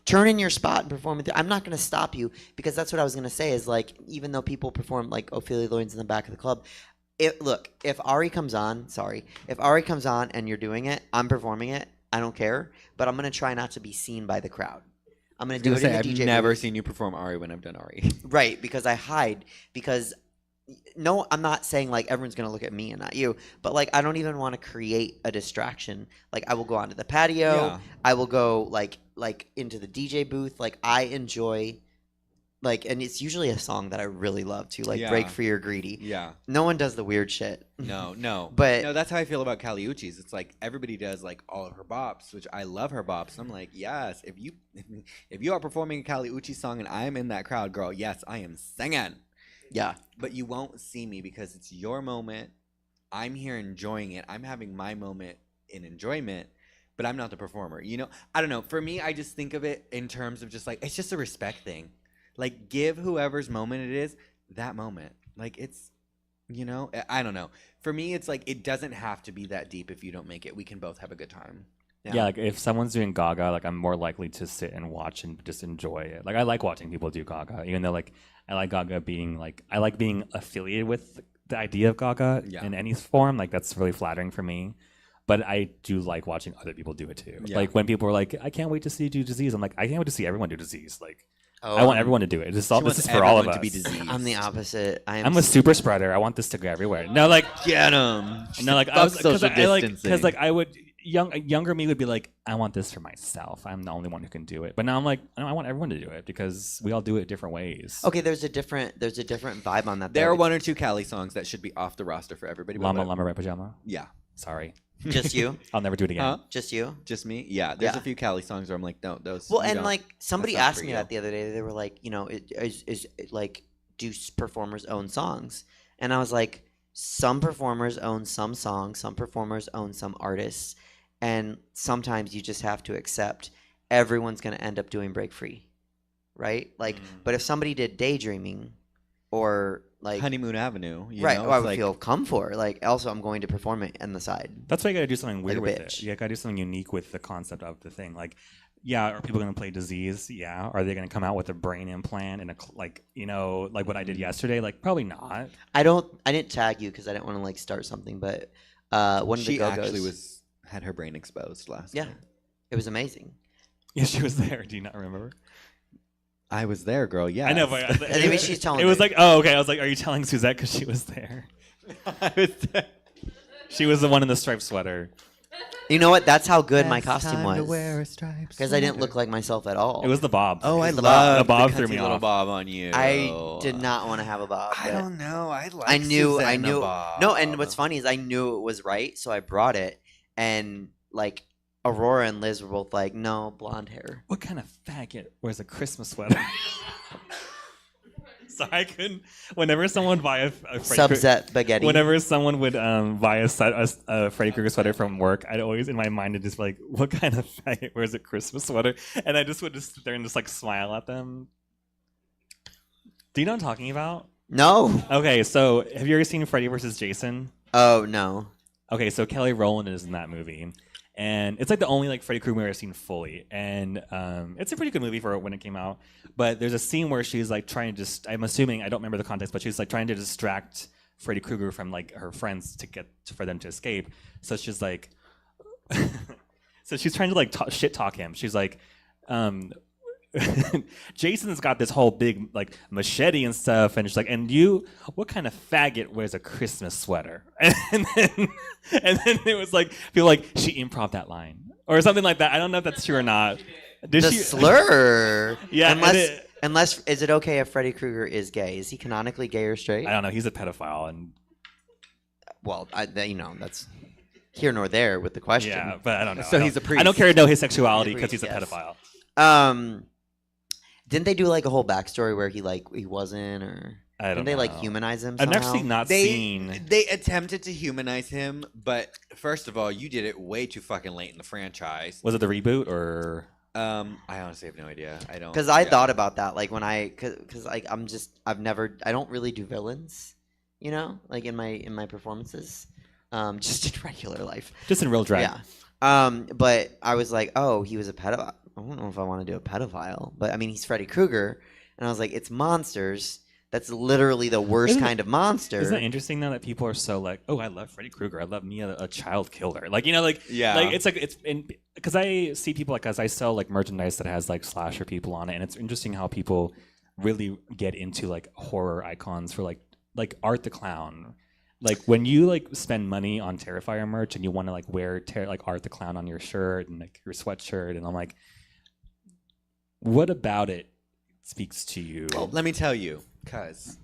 turn in your spot and perform. I'm not going to stop you, because that's what I was going to say is, like, even though people perform like Ophelia Loins in the back of the club, if Ari comes on and you're doing it, I'm performing it, I don't care, but I'm going to try not to be seen by the crowd. I'm going to do it in the I've DJ never booth. seen you perform Ari when I've done Ari. Right, because I hide, because no, I'm not saying like everyone's going to look at me and not you, but like I don't even want to create a distraction. Like I will go onto the patio, Yeah. I will go like into the DJ booth. Like I enjoy, like, and it's usually a song that I really love too, like Yeah. Break Free or Greedy. Yeah. No one does the weird shit. No. But no, that's how I feel about Caliucci's. It's like everybody does like all of her bops, which I love her bops. I'm like, yes, if you are performing a Caliucci song and I'm in that crowd, girl, yes, I am singing. yeah. But you won't see me because it's your moment. I'm here enjoying it. I'm having my moment in enjoyment, but I'm not the performer. I don't know. For me, I just think of it in terms of just like, it's just a respect thing. Like, give whoever's moment it is that moment. Like, it's, I don't know. For me, it's like, it doesn't have to be that deep if you don't make it. We can both have a good time. Yeah, like if someone's doing Gaga, like I'm more likely to sit and watch and just enjoy it. Like I like watching people do Gaga, even though like I like Gaga being like, I like being affiliated with the idea of Gaga in any form. Like that's really flattering for me. But I do like watching other people do it too. Yeah. Like when people are like, I can't wait to see you do Disease. I'm like, I can't wait to see everyone do Disease. Like I want everyone to do it. This is for all of us. To be diseased. I'm the opposite. I'm a super spreader. I want this to go everywhere. No, like Get them. no, like I was because like I would younger me would be like, I want this for myself. I'm the only one who can do it. But now I'm like, no, I want everyone to do it because we all do it different ways. Okay, there's a different vibe on that. There though. are 1 or 2 Cali songs that should be off the roster for everybody. Llama Llama Red Pajama. Yeah. Sorry, Just you. I'll never do it again. Huh? Just you. Just me? Yeah. There's Yeah. a few Cali songs where I'm like, no, those. Well, you and don't. like somebody That's not asked for me you. that the other day. They were like, is like, do performers own songs? And I was like, some performers own some songs, some performers own some artists, and sometimes you just have to accept everyone's going to end up doing Break Free, right? Like, but if somebody did Daydreaming or like Honeymoon Avenue, right, know, I it's would like, feel come for. Like, also, I'm going to perform it on the side. That's why you gotta do something weird Like a with bitch. it. You gotta do something unique with the concept of the thing. Like Yeah, are people going to play disease? Yeah. Are they going to come out with a brain implant and like what I did yesterday? Like probably not. I didn't tag you because I didn't want to like start something, but one of the She Go-Go's actually had her brain exposed last Yeah, night. it was amazing. Yeah, she was there. Do you not remember? I was there, girl. Yeah. I know, but Maybe she's telling it was me. like, oh, okay. I was like, are you telling Suzette because she was there? I was there. She was the one in the striped sweater. You know what? That's how good my costume was. Stripes Because I didn't look like myself at all. It was the bob. Oh, I the love the bob the threw cunty me little off. bob on you. I did not want to have a bob. I but don't know. I like. I knew. Suzette I in a knew. bob. No, and what's funny is I knew it was right, so I brought it, and like Aurora and Liz were both like, "No, blonde hair." What kind of faggot wears a Christmas sweater? So I couldn't. Whenever someone buy a Subset spaghetti. Whenever someone would buy a Freddy Krueger sweater from work, I'd always in my mind just be like, "What kind of faggot wears a Christmas sweater?" And I just would just sit there and just like smile at them. Do you know what I'm talking about? No. Okay, so have you ever seen Freddy vs. Jason? Oh no. Okay, so Kelly Rowland is in that movie, and it's like the only like Freddy Krueger movie I've seen fully, and it's a pretty good movie for when it came out. But there's a scene where she's like trying to I'm assuming, I don't remember the context, but she's like trying to distract Freddy Krueger from like her friends for them to escape. So she's like, so she's trying to like shit talk him. She's like, Jason's got this whole big like machete and stuff, and she's like, and you, what kind of faggot wears a Christmas sweater? And then it was like, feel like she improv that line or something like that. I don't know if that's true or not. Did The she? slur. Yeah. Unless, is it okay if Freddy Krueger is gay? Is he canonically gay or straight? I don't know. He's a pedophile, and Well, that's here nor there with the question. yeah, but I don't know. So he's a priest. I don't care to know his sexuality because He's he's a a priest, pedophile. Didn't they do like a whole backstory where he wasn't, or I don't didn't they like know. humanize him? I've Somehow? actually not seen. They attempted to humanize him, but first of all, you did it way too fucking late in the franchise. Was it the reboot or? I honestly have no idea. I don't. Because I thought about that, like when because like I don't really do villains, like in my performances, just in regular life. Just in real drag. Yeah. But I was like, oh, he was a pedophile. I don't know if I want to do a pedophile, but I mean, he's Freddy Krueger, and I was like, it's monsters. That's literally the worst kind of monster. Isn't it interesting though that people are so like, oh, I love Freddy Krueger. I love Mia, a child killer. Like Yeah. like it's because I see people like as I sell like merchandise that has like slasher people on it, and it's interesting how people really get into like horror icons for like Art the Clown. Like when you like spend money on Terrifier merch and you want to like wear like Art the Clown on your shirt and like your sweatshirt, and I'm like, what about it speaks to you? Well, let me tell you, cause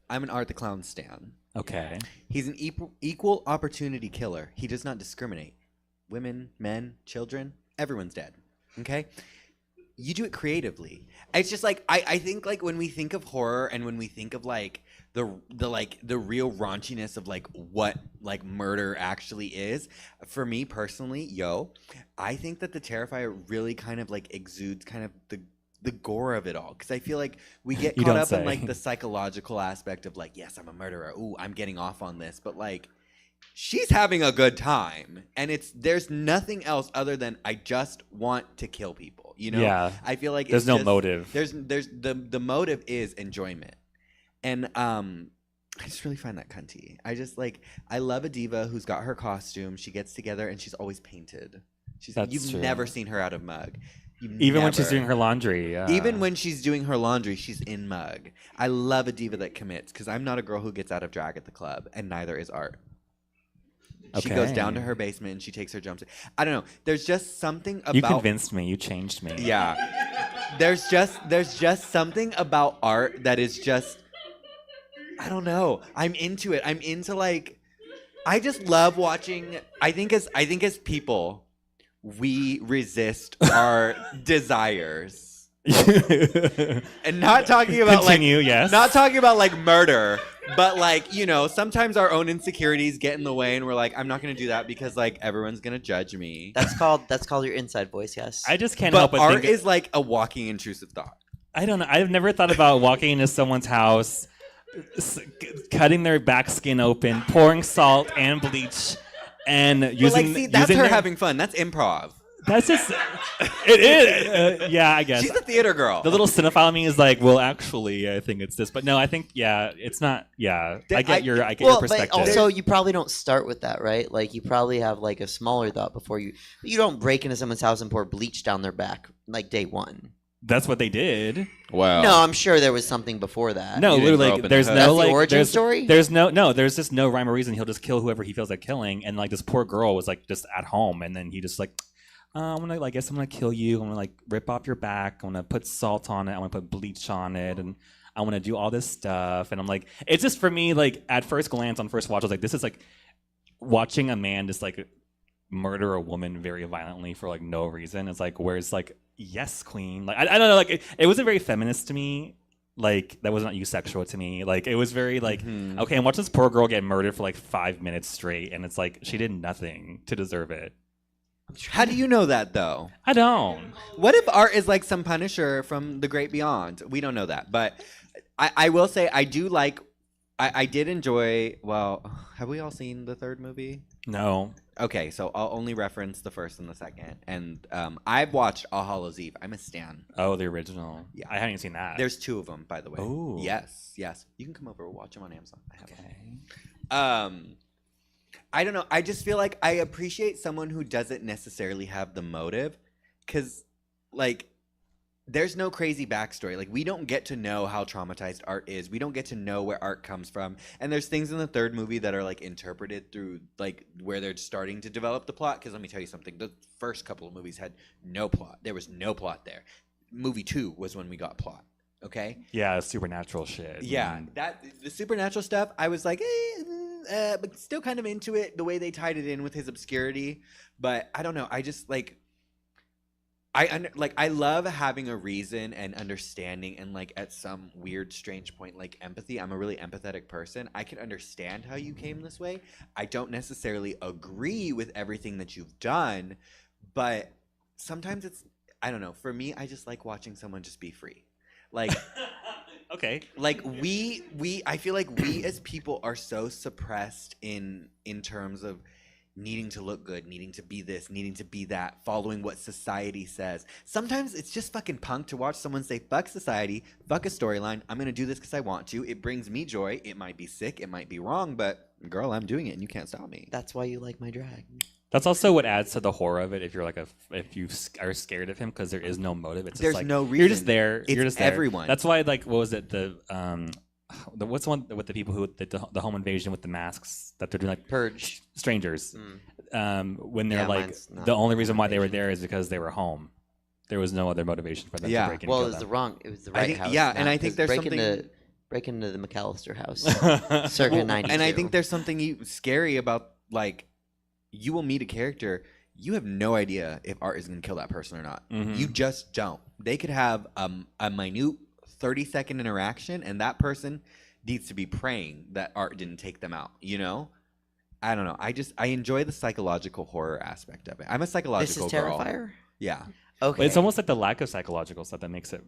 I'm an Art the Clown stan. Okay. He's an equal opportunity killer. He does not discriminate. Women, men, children, everyone's dead. Okay? You do it creatively. It's just like I think like when we think of horror and when we think of like the real raunchiness of like what like murder actually is, for me personally, I think that the Terrifier really kind of like exudes kind of the gore of it all, because I feel like we get caught up in like the psychological aspect of like, yes, I'm a murderer, ooh, I'm getting off on this, but like she's having a good time, and there's nothing else other than I just want to kill people, Yeah. I feel like there's no motive. There's the motive is enjoyment, and I just really find that cunty. I love a diva who's got her costume, she gets together and she's always painted. You've true. never seen her out of mug. Even when she's doing her laundry. Yeah. Even when she's doing her laundry, she's in mug. I love a diva that commits, because I'm not a girl who gets out of drag at the club, and neither is Art. She goes down to her basement and she takes her jumps. I don't know. There's just something about... You convinced me. You changed me. Yeah. There's just something about Art that is just... I don't know. I'm into it. I'm into like... I just love watching... I think as people... we resist our desires, and not talking about not talking about like murder, but like sometimes our own insecurities get in the way, and we're like, I'm not gonna do that because like everyone's gonna judge me. That's called your inside voice. Yes. I just can't but help but art think is like a walking intrusive thought. I don't know. I've never thought about walking into someone's house, cutting their back skin open, pouring salt and bleach. And using, but like, see, that's her having fun. That's improv. That's just it is. Yeah, I guess. She's a theater girl. The little cinephile in me is like, well, actually, I think it's this, but no, I think it's not. Yeah, I get your perspective. But also, you probably don't start with that, right? Like, you probably have like a smaller thought before you don't break into someone's house and pour bleach down their back like day one. That's what they did. Wow. No, I'm sure there was something before that. No, literally, like, there's That's no the like origin there's story? There's there's just no rhyme or reason. He'll just kill whoever he feels like killing, and like this poor girl was like just at home, and then he just like. I guess I'm gonna kill you. I'm gonna like rip off your back. I'm gonna put salt on it. I'm gonna put bleach on it, and I want to do all this stuff. And I'm like, it's just for me. Like at first glance, on first watch, I was like, this is like watching a man just like murder a woman very violently for like no reason. It's like, where's like, yes, queen. Like I don't know. Like it wasn't very feminist to me. Like that was not sexual to me. Like it was very like, okay, I'm watching this poor girl get murdered for like 5 minutes straight, and it's like she did nothing to deserve it. How do you know that, though? I don't. What if art is like some Punisher from the great beyond? We don't know that. But I will say I do like... I did enjoy... Well, have we all seen the third movie? No. Okay, so I'll only reference the first and the second. And I've watched All Hallows Eve. I'm a stan. Oh, the original. Yeah. I haven't seen that. There's 2 of them, by the way. Ooh. Yes. You can come over and watch them on Amazon. I have Okay. them. I don't know. I just feel like I appreciate someone who doesn't necessarily have the motive, because, like, there's no crazy backstory. Like, we don't get to know how traumatized art is. We don't get to know where art comes from. And there's things in the third movie that are, like, interpreted through, like, where they're starting to develop the plot. Because let me tell you something. The first couple of movies had no plot. There was no plot there. Movie 2 was when we got plot. Okay? Yeah, supernatural shit. Yeah, the supernatural stuff, I was like, but still kind of into it, the way they tied it in with his obscurity. But I don't know. I just like, I love having a reason and understanding, and like at some weird, strange point, like empathy. I'm a really empathetic person. I can understand how you came this way. I don't necessarily agree with everything that you've done, but sometimes I don't know. For me, I just like watching someone just be free. Like, okay. Like I feel like we as people are so suppressed in terms of needing to look good, needing to be this, needing to be that, following what society says. Sometimes it's just fucking punk to watch someone say, fuck society, fuck a storyline, I'm going to do this because I want to. It brings me joy. It might be sick. It might be wrong, but girl, I'm doing it and you can't stop me. That's why you like my drag. That's also what adds to the horror of it. If you're like if you are scared of him because there is no motive, it's There's just like, no reason. you're just there. It's you're just there. everyone. That's why, like, what was it? What's the one with the people who did the home invasion with the masks that they're doing, like Purge. strangers. When they're Yeah, like, mine's not the only reason why they were invasion. there is because they were home. There was no other motivation for them Yeah. to break in. Well, and it kill was the right think- house. yeah, and not- I think 'cause there's break into the McAllister house, them. circa Well, 92. and I think there's something scary about, like, you will meet a character, you have no idea if art is going to kill that person or not. Mhm. You just don't. They could have a minute 30-second interaction, and that person needs to be praying that art didn't take them out, you know? I don't know. I enjoy the psychological horror aspect of it. I'm a This psychological is girl. Terrifier? Yeah. Okay. But it's almost like the lack of psychological stuff that makes it.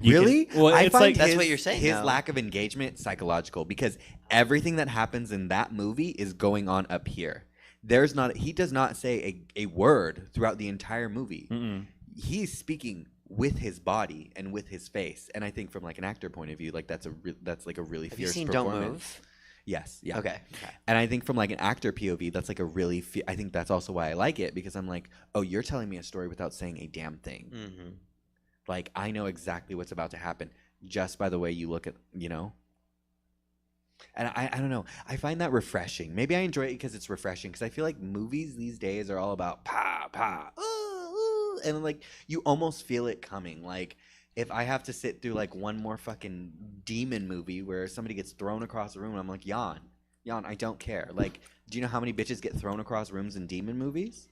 Really? Well, I it's find like That's what you're saying, His though. lack of engagement psychological, because everything that happens in that movie is going on up here. He does not say a word throughout the entire movie. Mm-mm. He's speaking with his body and with his face, and I think from like an actor point of view, like that's like a really Have you fierce seen performance. Don't Move? Yes. Yeah. Okay. And I think from like an actor POV, that's like a really. I think that's also why I like it, because I'm like, oh, you're telling me a story without saying a damn thing. Mm-hmm. Like, I know exactly what's about to happen just by the way you look at, you know? And I don't know. I find that refreshing. Maybe I enjoy it because it's refreshing, because I feel like movies these days are all about pa, pa, ooh, and like you almost feel it coming. Like, if I have to sit through like one more fucking demon movie where somebody gets thrown across the room, I'm like, yawn, I don't care. Like, do you know how many bitches get thrown across rooms in demon movies?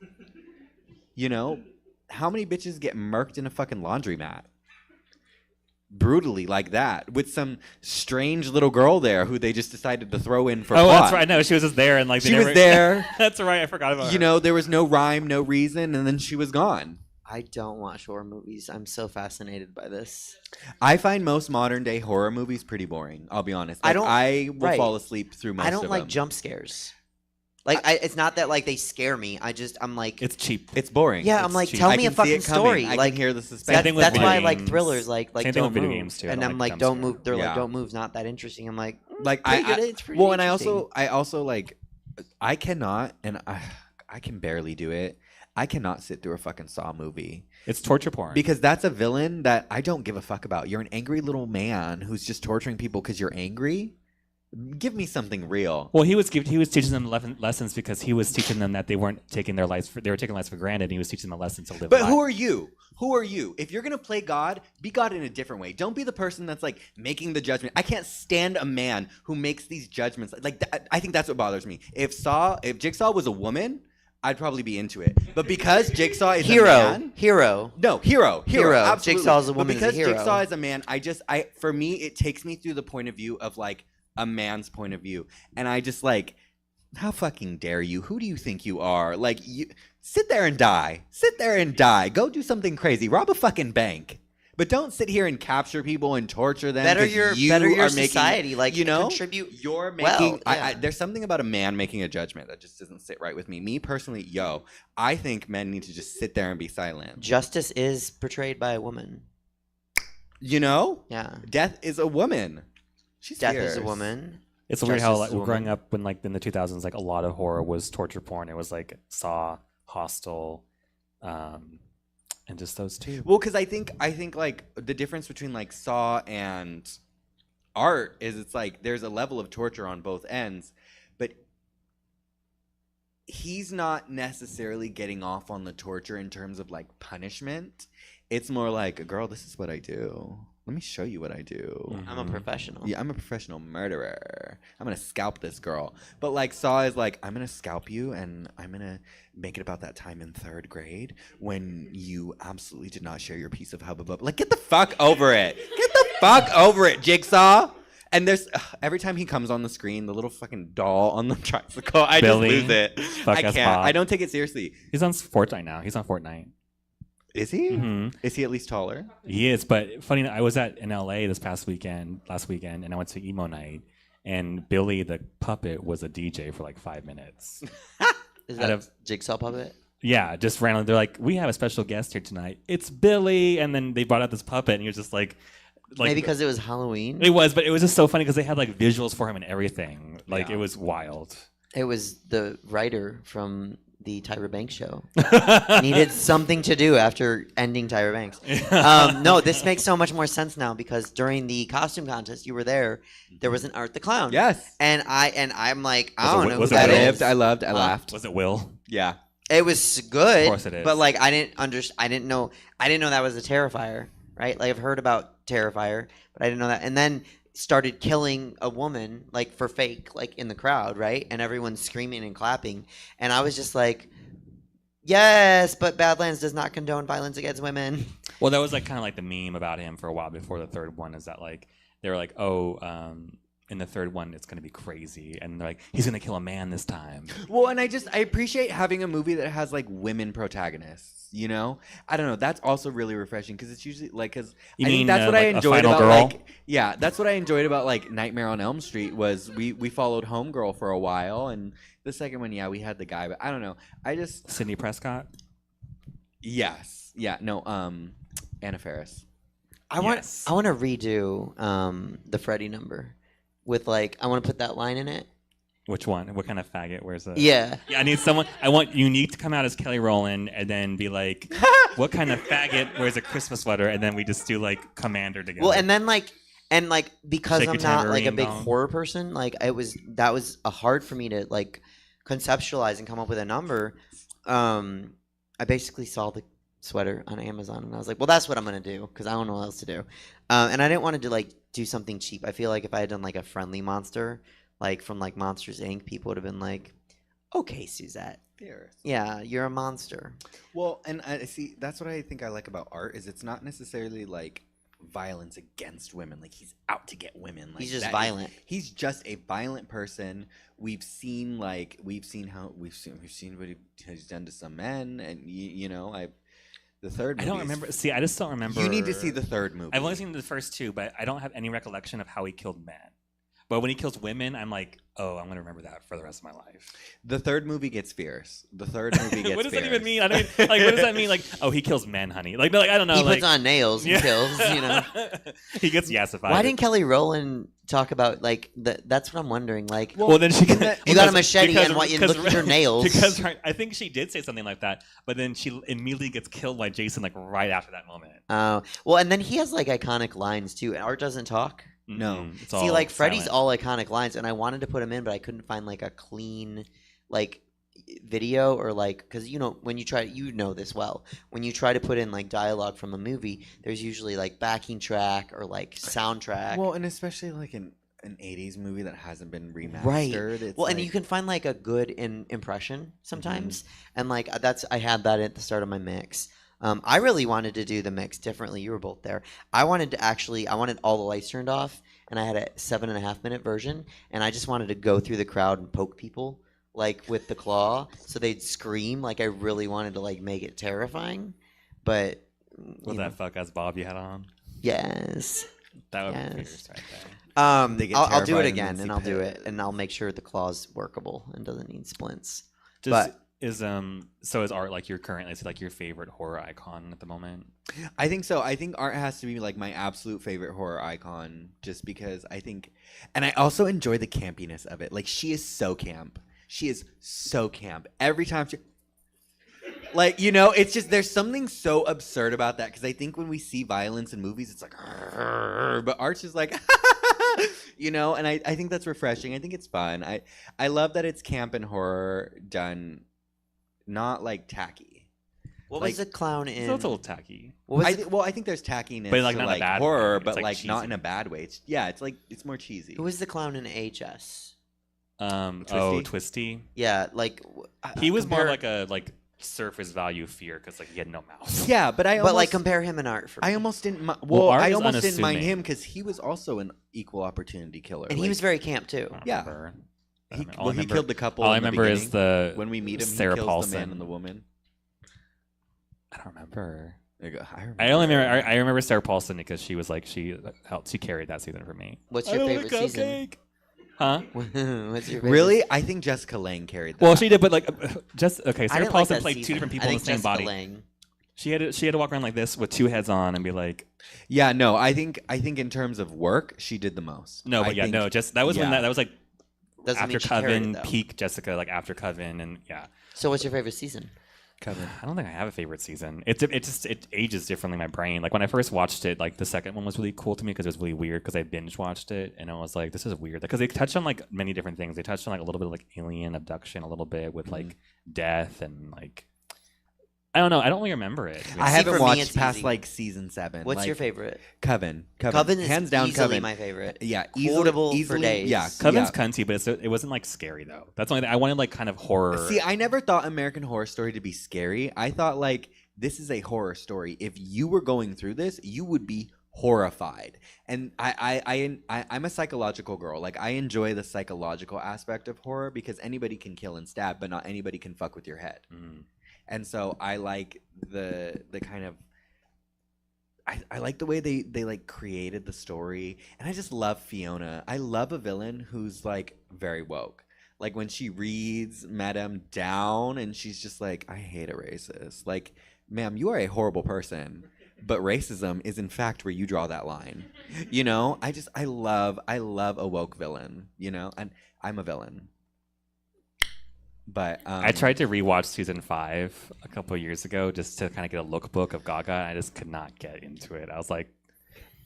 You know? How many bitches get murked in a fucking laundromat? Brutally like that, with some strange little girl there who they just decided to throw in for Oh, plot. that's right. No, she was just there, and like She was there. That's right. I forgot about her. You know, there was no rhyme, no reason, and then she was gone. I don't watch horror movies. I'm so fascinated by this. I find most modern day horror movies pretty boring. I'll be honest. I Like, don't- I will right. fall asleep through most I don't of like them. jump scares. Like, it's not that like they scare me. I'm like, It's cheap. It's boring. yeah, It's I'm like, cheap. tell I me a can see it fucking coming. story. I Like, can hear the suspense. Same thing with that's video why I like games. thrillers. Like Same thing don't with video move. games, too. I And don't I'm like like, jump don't scare. move. They're like, Yeah. don't move's not that interesting. I'm like, Like pretty I good. It's pretty well, and interesting. I also like I cannot, and I can barely do it. I cannot sit through a fucking Saw movie It's torture porn. because that's a villain that I don't give a fuck about. You're an angry little man who's just torturing people because you're angry. Give me something real. Well, he was teaching them lessons because he was teaching them that they weren't taking their lives they were taking lives for granted. And he was teaching them a lesson to live. But life. who are you? Who are you? If you're gonna play God, be God in a different way. Don't be the person that's like making the judgment. I can't stand a man who makes these judgments. Like I think that's what bothers me. If Jigsaw was a woman, I'd probably be into it. But because Jigsaw is a man, hero. no, hero. Absolutely. Jigsaw's a woman, But because is a hero. Jigsaw is a man, for me, it takes me through the point of view of like a man's point of view, and I just like, how fucking dare you? Who do you think you are? Like, you sit there and die. Sit there and die. Go do something crazy. Rob a fucking bank. But don't sit here and capture people and torture them. Better 'cause your you better your are making, society. Like, you know, contribute. you're well, making. yeah. There's something about a man making a judgment that just doesn't sit right with me. Me personally, I think men need to just sit there and be silent. Justice is portrayed by a woman. You know, Yeah. death is a woman. She's Death fierce. is a woman. It's weird how Justice like is a growing woman. up when like in the 2000s, like a lot of horror was torture porn. It was like Saw, Hostel, and just those two. Well, because I think like the difference between like Saw and art is it's like there's a level of torture on both ends, but he's not necessarily getting off on the torture in terms of like punishment. It's more like, girl, this is what I do. Let me show you what I do. I'm a professional. Yeah, I'm a professional murderer. I'm gonna scalp this girl. But like Saw is like, I'm gonna scalp you and I'm gonna make it about that time in 3rd grade when you absolutely did not share your piece of hubba bubba. Like, get the fuck over it. Get the fuck over it, Jigsaw. And there's every time he comes on the screen, the little fucking doll on the tricycle, I Billy, just lose it. fuck I us, can't. Bob. I don't take it seriously. He's on Fortnite now. He's on Fortnite. Is he? hmm Is he at least taller? He is, but funny. I was in LA last weekend, and I went to emo night, and Billy the puppet was a DJ for like 5 minutes. Is Out that of- Jigsaw puppet? Yeah, just randomly. They're like, "We have a special guest here tonight. It's Billy," and then they brought out this puppet, and he was just like Maybe because it was Halloween. it was, but it was just so funny because they had like visuals for him and everything. Like Yeah. it was wild. It was the writer from the Tyra Banks show. Needed something to do after ending Tyra Banks. No, this makes so much more sense now because during the costume contest, you were there. There was an Art the Clown. Yes. And I'm like, I Was it- don't know who was it that Will? I is. lived. I loved. I Huh? laughed. Was it Will? Yeah. It was good. Of course it is. But like, I didn't know that was a Terrifier, right? Like I've heard about Terrifier, but I didn't know that. And then started killing a woman like for fake, like in the crowd, right? And everyone's screaming and clapping, and I was just like, yes, but Badlands does not condone violence against women. Well, that was like kind of like the meme about him for a while before the third one. Is that like they were like, oh, in the third one it's gonna be crazy, and they're like, he's gonna kill a man this time. Well, and I appreciate having a movie that has like women protagonists. You know, I don't know. That's also really refreshing because it's usually like I You think mean, that's what I like a enjoyed final about girl? like that's what I enjoyed about like Nightmare on Elm Street was we followed Homegirl for a while, and the second one, we had the guy, but I don't know. I just Sidney Prescott. Anna Faris. I want to redo the Freddy number with like I want to put that line in it. Which one? What kind of faggot? Where's the? Yeah. Yeah, I need someone. I want Unique to come out as Kelly Rowland and then be like, "What kind of faggot wears a Christmas sweater?" And then we just do like Commander together. Well, and then because Shake I'm your not like a tambourine big doll. horror person, like that was hard for me to like conceptualize and come up with a number. I basically saw the sweater on Amazon and I was like, well, that's what I'm gonna do because I don't know what else to do. And I didn't want to do like do something cheap. I feel like if I had done like a friendly monster, like from like Monsters Inc., people would have been like, okay, Suzette, Faris. yeah, you're a monster. Well, and I see that's what I think I like about art is it's not necessarily like violence against women. Like he's out to get women. Like He's just that. violent. He's just a violent person. We've seen what he's done to some men, and the third. I don't movie is- remember. See, I just don't remember. You need to see the third movie. I've only seen the first two, but I don't have any recollection of how he killed men. But when he kills women, I'm like, Oh, I'm gonna remember that for the rest of my life. The third movie gets fierce. The third movie gets What does fierce. that even mean? I don't even, like. What does that mean? Like, oh, he kills men, honey. Like, no, like I don't know. He like, puts on nails and kills. He gets yassified. Why didn't Kelly Rowland talk about like that's what I'm wondering. Like, Well, then she you got a machete and what you look at your nails. Because I think she did say something like that, but then she immediately gets killed by Jason like right after that moment. Oh, well, and then he has like iconic lines too. And Art doesn't talk. No. It's See, all like Freddy's silent. all iconic lines, and I wanted to put him in, but I couldn't find like a clean, like video or like because when you try, this well. When you try to put in like dialogue from a movie, there's usually like backing track or like soundtrack. Well, and especially like an 80s movie that hasn't been remastered. Right. It's Well, like, and you can find like a good impression sometimes, and like I had that at the start of my mix. I really wanted to do the mix differently. You were both there. I wanted all the lights turned off, and I had a 7.5-minute version, and I just wanted to go through the crowd and poke people like with the claw, so they'd scream. Like I really wanted to like make it terrifying, but With that fuck ass bob you had on. yes. That would Yes. be fierce right there. They get I'll do terrified it and then again, see and I'll do pit. it, and I'll make sure the claw's workable and doesn't need splints. Just is Art like your current? Is he like your favorite horror icon at the moment? I think so. I think Art has to be like my absolute favorite horror icon just because I think, and I also enjoy the campiness of it. Like she is so camp. She is so camp. Every time she, like, it's just, there's something so absurd about that. Cause I think when we see violence in movies, it's like, but Art's just like, and I think that's refreshing. I think it's fun. I love that it's camp and horror done not like tacky. What Like- was the clown in? So it's a little tacky. What was I think there's tackiness, But, like, to, not in a like bad horror, way. It's, but like, like not cheesy. in a bad way. It's like it's more cheesy. who was the clown in HS? Twisty. Yeah, like He was more compare- like a surface value fear because like he had no mouth. Yeah, but but like compare him and Art for me. I almost didn't. Well, Art I is almost didn't mind unassuming. him because he was also an equal opportunity killer. and he Like, was very camp too. I don't Yeah. remember. he killed the couple. All I in the remember is beginning. the when we meet him, Sarah he kills Paulson the man and the woman. I don't remember. There you go. I remember. I only remember. I remember Sarah Paulson because she was like she carried that season for me. What's your favorite season? Huh? What's your favorite? Really, I think Jessica Lange carried that. Well, she did, but like just okay. I Sarah didn't like Paulson that played season. two different people I in think the same Jessica body. Lange. She had to walk around like this with two heads on and be like, Yeah, no, I think in terms of work, she did the most. no, but I think- just that was when yeah. that was like Doesn't after mean she carried Coven, it, though. peak Jessica, like after Coven, and yeah. So what's your favorite season? Coven. I don't think I have a favorite season. It ages differently in my brain. Like when I first watched it, like the second one was really cool to me because it was really weird because I binge watched it and I was like, this is weird because they touched on like many different things. They touched on like a little bit of like alien abduction, a little bit with like death and like I don't know. I don't really remember it. I See, haven't for me, watched it's past easy. like season 7. What's like, your favorite? Coven. Coven is hands down. easily Coven. my favorite. Yeah, Quotable for easily, days. Yeah, Coven's yeah. cunty, but it wasn't like scary though. That's the only thing. I wanted like kind of horror. See, I never thought American Horror Story to be scary. I thought like this is a horror story. If you were going through this, you would be horrified. And I'm a psychological girl. Like I enjoy the psychological aspect of horror because anybody can kill and stab, but not anybody can fuck with your head. Mm. And so I like the kind of I like the way they like created the story, and I just love Fiona. I love a villain who's like very woke. Like when she reads Madame Down and she's just like, I hate a racist. Like, ma'am, you are a horrible person, but racism is in fact where you draw that line. I love a woke villain, and I'm a villain. But I tried to rewatch season 5 a couple of years ago just to kind of get a lookbook of Gaga. And I just could not get into it. I was like,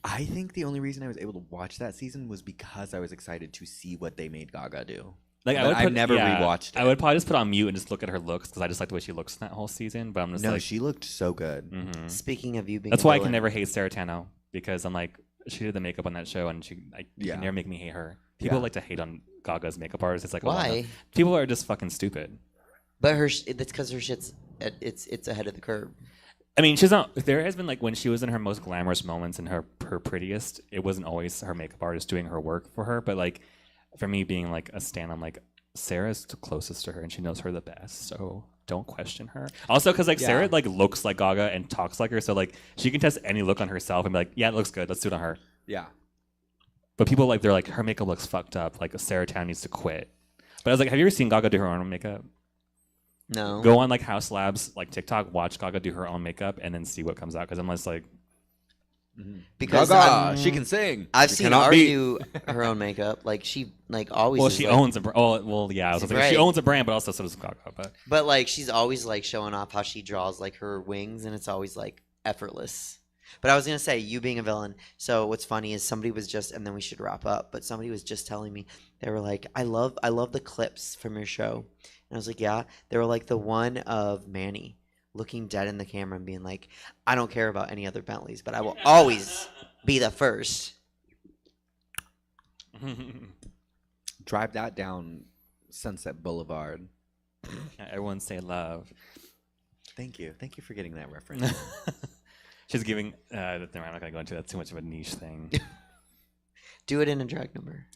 I think the only reason I was able to watch that season was because I was excited to see what they made Gaga do. like But I've never rewatched it. I would probably just put on mute and just look at her looks because I just like the way she looks in that whole season. But I'm just No, like, she looked so good. mhm. Speaking of you being That's a why I villain, can never hate Sarah Tano because I'm like, she did the makeup on that show and you Yeah. can never make me hate her. People Yeah. like to hate on Gaga's makeup artists. It's like Why? People are just fucking stupid. But that's because her shit's it's ahead of the curve. I mean, she's not. There has been like when she was in her most glamorous moments and her prettiest, it wasn't always her makeup artist doing her work for her. But like for me, being like a stan, I'm like Sarah's the closest to her and she knows her the best, so don't question her. Also, because like Sarah like looks like Gaga and talks like her, so like she can test any look on herself and be like, yeah, it looks good. Let's do it on her. Yeah. But people they're like, her makeup looks fucked up. Like Sarah Town needs to quit. But I was like, have you ever seen Gaga do her own makeup? No. Go on House Labs, TikTok, watch Gaga do her own makeup, and then see what comes out. Because I'm just like, because Gaga, she can sing. I've She seen cannot Ari beat. do her own makeup. She always. well, is, she owns a brand. Oh, well, yeah. I was like, she Right. owns a brand, but also so does Gaga. But she's always showing off how she draws her wings, and it's always effortless. But I was gonna say, you being a villain. So what's funny is somebody was just, and then we should wrap up. But somebody was just telling me, they were like, I love the clips from your show, and I was like, yeah. They were the one of Manny looking dead in the camera and being like, I don't care about any other Bentleys, but I will always be the first. Drive that down Sunset Boulevard. Yeah, everyone say love. Thank you for getting that reference. She's giving. I'm not gonna go into that. Too much of a niche thing. Do it in a drag number.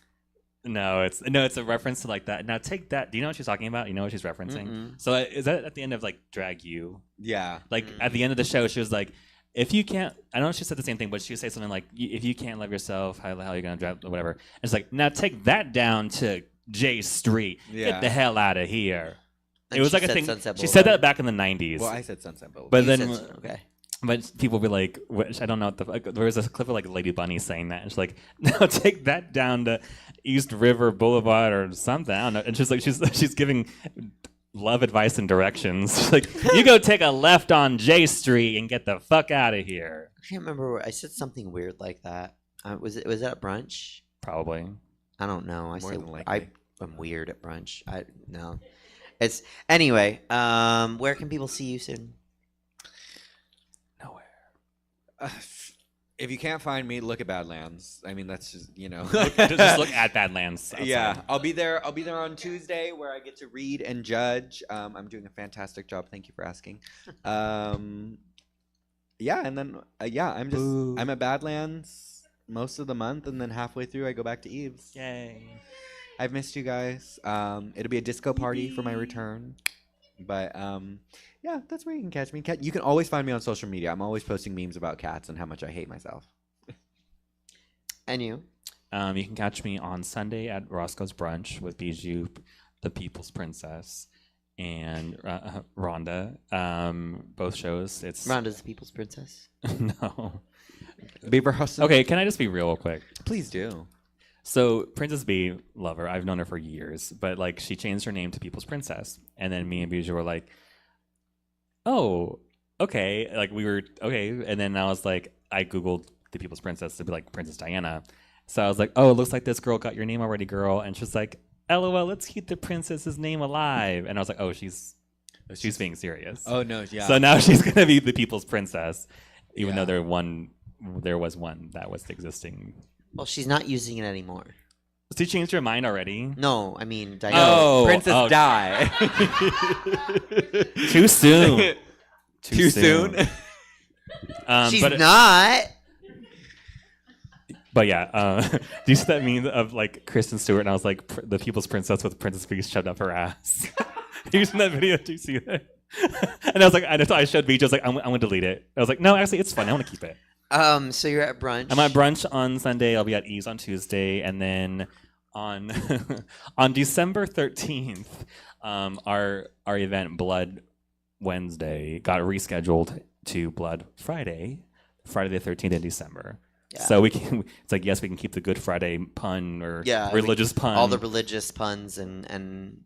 No, it's a reference to that. Now take that. Do you know what she's talking about? You know what she's referencing? Mm-mm. So is that at the end of Drag You? Yeah. At the end of the show, she was like, if you can't, I don't know if she said the same thing, but she would say something like, if you can't love yourself, how the hell are you gonna drag, or whatever? And it's like, now take that down to J Street. Yeah. Get the hell out of here. And it was she a said thing. Sunset She said Boulevard. that back in the 90s. Well, I said Sunset Boulevard. But You then, said okay. but people be like, which I don't know what the fuck. There was a clip of Lady Bunny saying that. And she's like, no, take that down to East River Boulevard or something. I don't know. And she's like, she's giving love advice and directions. She's like, you go take a left on J Street and get the fuck out of here. I can't remember. I said something weird like that. Was it at brunch? Probably. I don't know. More I than say likely. I'm weird at brunch. No. It's anyway. Where can people see you soon? Nowhere. If you can't find me, look at Badlands. I mean, that's just Just look at Badlands. Outside. Yeah, I'll be there on Tuesday where I get to read and judge. I'm doing a fantastic job. Thank you for asking. Yeah, and then I'm at Badlands most of the month, and then halfway through I go back to Eve's. Yay. I've missed you guys. It'll be a disco party for my return, but yeah, that's where you can catch me. You can always find me on social media. I'm always posting memes about cats and how much I hate myself. And you? You can catch me on Sunday at Roscoe's Brunch with Bijou, the People's Princess, and Rhonda. Both shows. It's Rhonda's the People's Princess. No. Beaver Hustle. Okay, can I just be real quick? Please do. So Princess B, love her. I've known her for years, but she changed her name to People's Princess, and then me and Bijou were like, "Oh, okay." We were okay, and then I was like, I googled the People's Princess to be Princess Diana. So I was like, "Oh, it looks like this girl got your name already, girl." And she's like, "LOL, let's keep the princess's name alive." And I was like, "Oh, she's being serious." Oh no, yeah. So now she's gonna be the People's Princess, even Yeah. though there was one that was existing. Well, she's not using it anymore. She changed her mind already. No, I mean Diana. Oh, Princess Di. Too soon. Too soon? She's but, not. But yeah, do you see that meme of Kristen Stewart? And I was like, the People's Princess with Princess Peach shoved up her ass. You seen that video? Do you see that? And I was like, I showed Beach. I was like, I'm gonna delete it. I was like, no, actually, it's fun. I want to keep it. So you're at brunch. I'm at brunch on Sunday. I'll be at Ease on Tuesday, and then on on December 13th, our event Blood Wednesday got rescheduled to Blood Friday the 13th in December. Yeah. So we can. It's yes, we can keep the Good Friday pun or religious pun, all the religious puns and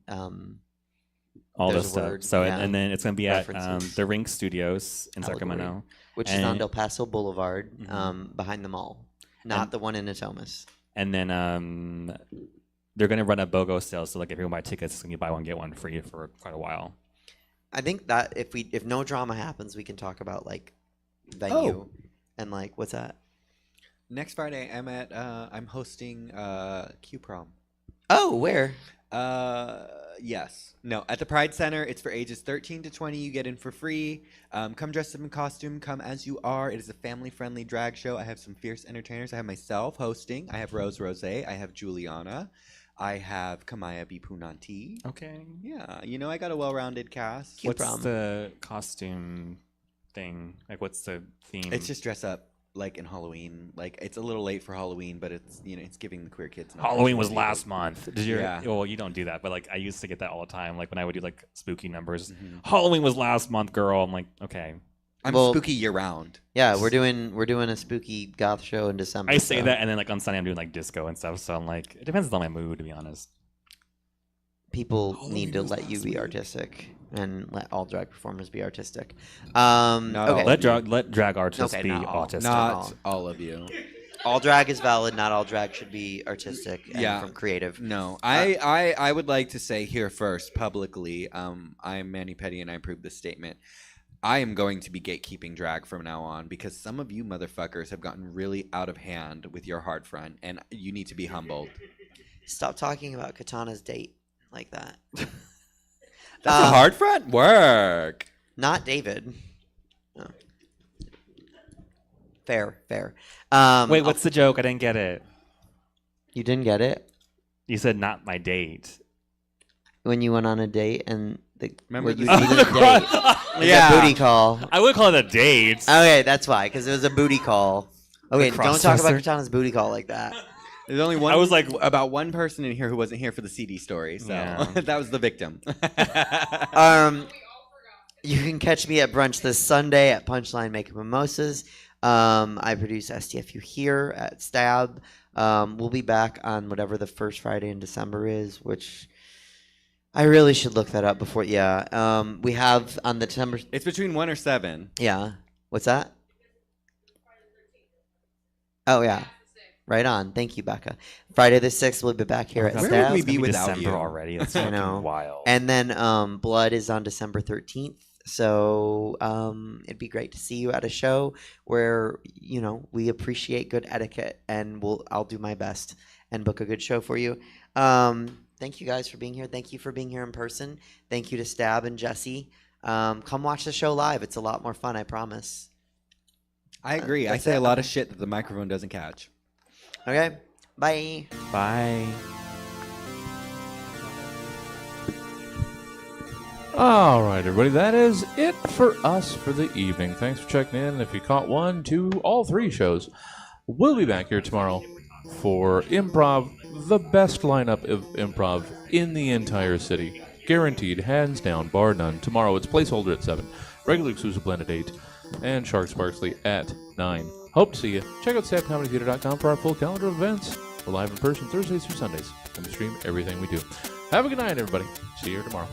all there's this a stuff. word, So yeah. and then it's gonna be at References. the Rink Studios in Allegory. Sacramento. which is on Del Paso Boulevard, Mhm. behind the mall, not And- the one in Natomas. And then they're gonna run a BOGO sale, so if you buy tickets, you can buy one get one free for quite a while. I think that if no drama happens, we can talk about venue and what's that? Next Friday, I'm hosting Q Prom. Oh, where? Yes. No, at the Pride Center. It's for ages 13 to 20. You get in for free. Come dressed up in costume. Come as you are. It is a family-friendly drag show. I have some fierce entertainers. I have myself hosting. I have Rose Rose. I have Juliana. I have Kamaya B. Punanti. Okay. Yeah, I got a well-rounded cast. What's the costume thing? What's the theme? It's just dress up. like in Halloween. Like it's a little late for Halloween, but it's it's giving the queer kids. An Halloween was opportunity. last month. Did you? Yeah. Well, you don't do that, but like I used to get that all the time. Like when I would do like spooky numbers. Mhm. Halloween was last month, girl. I'm like, okay. I'm Well, spooky year round. Yeah, we're doing a spooky goth show in December. I say so that, and then like on Sunday I'm doing like disco and stuff. So I'm like, it depends on my mood, to be honest. people Halloween need to was let you last be week. artistic and let all drag performers be artistic. Not Okay. all. Let drag artists Okay, be not all. autistic. Not all of you. All drag is valid. Not all drag should be artistic and Yeah. from creative. No, I would like to say here first publicly. I am Manny Petty, and I approve this statement. I am going to be gatekeeping drag from now on because some of you motherfuckers have gotten really out of hand with your hard front, and you need to be humbled. Stop talking about Katana's date like that. That's a hard front work. Not David. No. Fair. Wait, what's the joke? I didn't get it. You didn't get it You said not my date. when you went on a date and Remember what the you scene? didn't date. It was a booty call. I would call it a date. Okay, that's why, because it was a booty call. Okay, The don't talk about cross-dresser? Katana's booty call like that. There's only one. I was like- about one person in here who wasn't here for the CD story, so Yeah. that was the victim. You can catch me at brunch this Sunday at Punchline Making Mimosas. I produce STFU here at Stab. We'll be back on whatever the first Friday in December is, which I really should look that up before. Yeah, we have on the December. It's between 1 or 7. Yeah, what's that? Oh yeah, right on. Thank you, Becca. Friday the 6th, we'll be back here at Where Stab. would we be without December you? already? That's I fucking know. wild. And then Blood is on December 13th. So it'd be great to see you at a show where, we appreciate good etiquette, and I'll do my best and book a good show for you. Thank you guys for being here. Thank you for being here in person. Thank you to Stab and Jesse. Come watch the show live. It's a lot more fun, I promise. I agree. I That's say it. a lot of shit that the microphone doesn't catch. Okay, bye. Bye. All right, everybody, that is it for us for the evening. Thanks for checking in. If you caught 1, 2, all 3 shows, we'll be back here tomorrow for improv, the best lineup of improv in the entire city. Guaranteed, hands down, bar none. Tomorrow it's placeholder at 7, regular exclusive blend at 8, and Shark Sparksley at 9. Hope to see you. Check out stabcomedytheater.com for our full calendar of events. We're live in person Thursdays through Sundays, and we stream everything we do. Have a good night, everybody. See you here tomorrow.